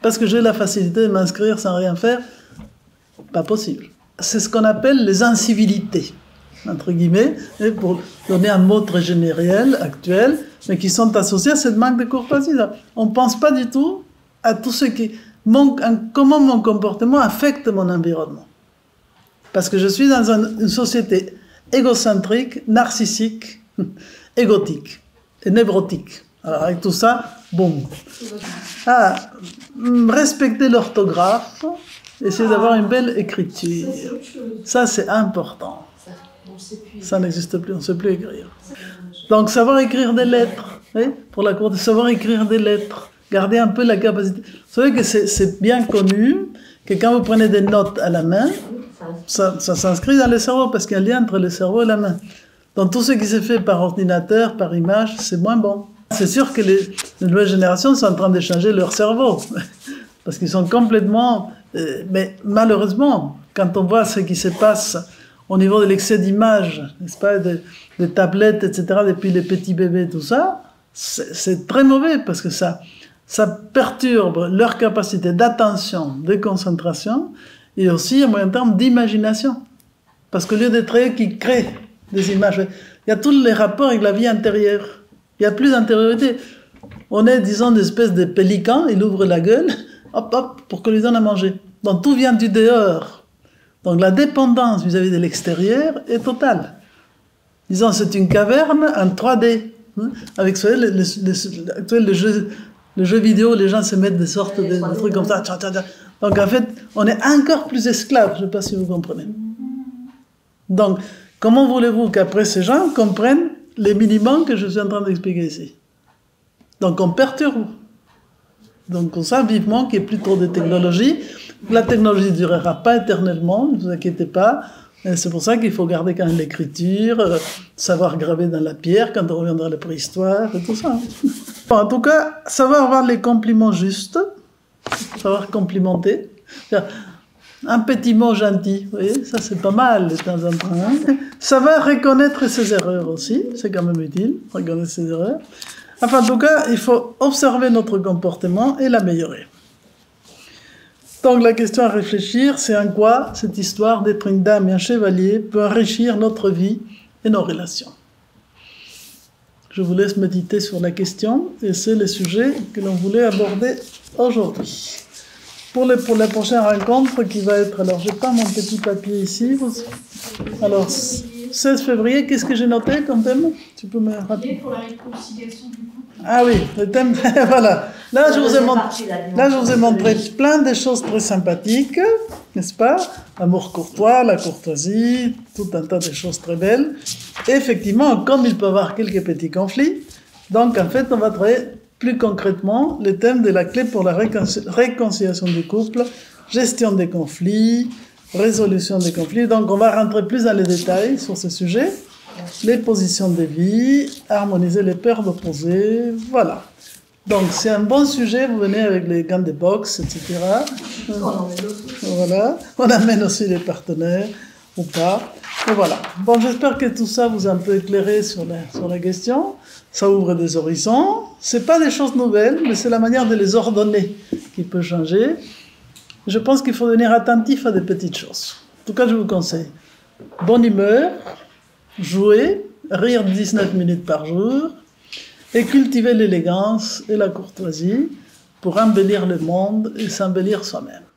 Parce que j'ai la facilité de m'inscrire sans rien faire, pas possible. C'est ce qu'on appelle les incivilités, entre guillemets, et pour donner un mot très génériel, actuel, mais qui sont associés à cette manque de courtoisie. On ne pense pas du tout à tout ce qui... comment mon comportement affecte mon environnement. Parce que je suis dans une société égocentrique, narcissique, égotique et névrotique. Alors avec tout ça, boum. Respecter l'orthographe, essayer d'avoir une belle écriture. Ça, c'est important. Ça n'existe plus, on ne sait plus écrire. Donc, savoir écrire des lettres, oui, pour la cour, savoir écrire des lettres, garder un peu la capacité. Vous savez que c'est bien connu que quand vous prenez des notes à la main, ça s'inscrit dans le cerveau, parce qu'il y a un lien entre le cerveau et la main. Donc, tout ce qui se fait par ordinateur, par image, c'est moins bon. C'est sûr que les nouvelles générations sont en train de changer leur cerveau, parce qu'ils sont complètement... mais malheureusement, quand on voit ce qui se passe au niveau de l'excès d'images, n'est-ce pas, des tablettes, etc., depuis les petits bébés, tout ça, c'est très mauvais, parce que ça ça perturbe leur capacité d'attention, de concentration, et aussi, à moyen terme, d'imagination. Parce qu'au lieu d'être eux qui créent des images, il y a tous les rapports avec la vie intérieure. Il n'y a plus d'intériorité. On est, disons, des espèces de pélicans, il ouvre la gueule, hop, hop, pour qu'on lui donne à manger. Donc tout vient du dehors. Donc la dépendance vis-à-vis de l'extérieur est totale. Disons, c'est une caverne en 3D. Hein, avec le jeu vidéo, les gens se mettent des sortes de trucs comme ça. Donc en fait, on est encore plus esclaves, je ne sais pas si vous comprenez. Donc, comment voulez-vous qu'après ces gens comprennent les minimums que je suis en train d'expliquer ici? Donc on perturbe. Donc on sent vivement qu'il n'y ait plus trop de technologie. La technologie ne durera pas éternellement, ne vous inquiétez pas. C'est pour ça qu'il faut garder quand même l'écriture, savoir graver dans la pierre quand on reviendra à la préhistoire et tout ça. Bon, en tout cas, savoir avoir les compliments justes, savoir complimenter. Un petit mot gentil, vous voyez, ça c'est pas mal de temps en temps. Hein. Savoir reconnaître ses erreurs aussi, c'est quand même utile, reconnaître ses erreurs. Enfin, en tout cas, il faut observer notre comportement et l'améliorer. Donc la question à réfléchir, c'est en quoi cette histoire d'être une dame et un chevalier peut enrichir notre vie et nos relations. Je vous laisse méditer sur la question, et c'est le sujet que l'on voulait aborder aujourd'hui. Pour la prochaine rencontre qui va être... Alors, je n'ai pas mon petit papier ici. Alors, 16 février, qu'est-ce que j'ai noté comme thème? Tu peux me rappeler? Pour la réconciliation du couple. Ah oui, le thème... voilà. Là, je vous ai montré plein de choses très sympathiques, n'est-ce pas? L'amour courtois, la courtoisie, tout un tas de choses très belles. Et effectivement, comme il peut y avoir quelques petits conflits, donc en fait, on va travailler plus concrètement le thème de la clé pour la réconciliation du couple, gestion des conflits, résolution des conflits. Donc on va rentrer plus dans les détails sur ce sujet. Les positions de vie, harmoniser les paires d'opposés, voilà. Donc c'est un bon sujet, vous venez avec les gants de boxe, etc. Voilà. On amène aussi les partenaires, ou pas. Et voilà. Bon, j'espère que tout ça vous a un peu éclairé sur la question. Ça ouvre des horizons. C'est pas des choses nouvelles, mais c'est la manière de les ordonner qui peut changer. Je pense qu'il faut devenir attentif à des petites choses. En tout cas, je vous conseille. Bonne humeur, jouer, rire 19 minutes par jour, et cultiver l'élégance et la courtoisie pour embellir le monde et s'embellir soi-même.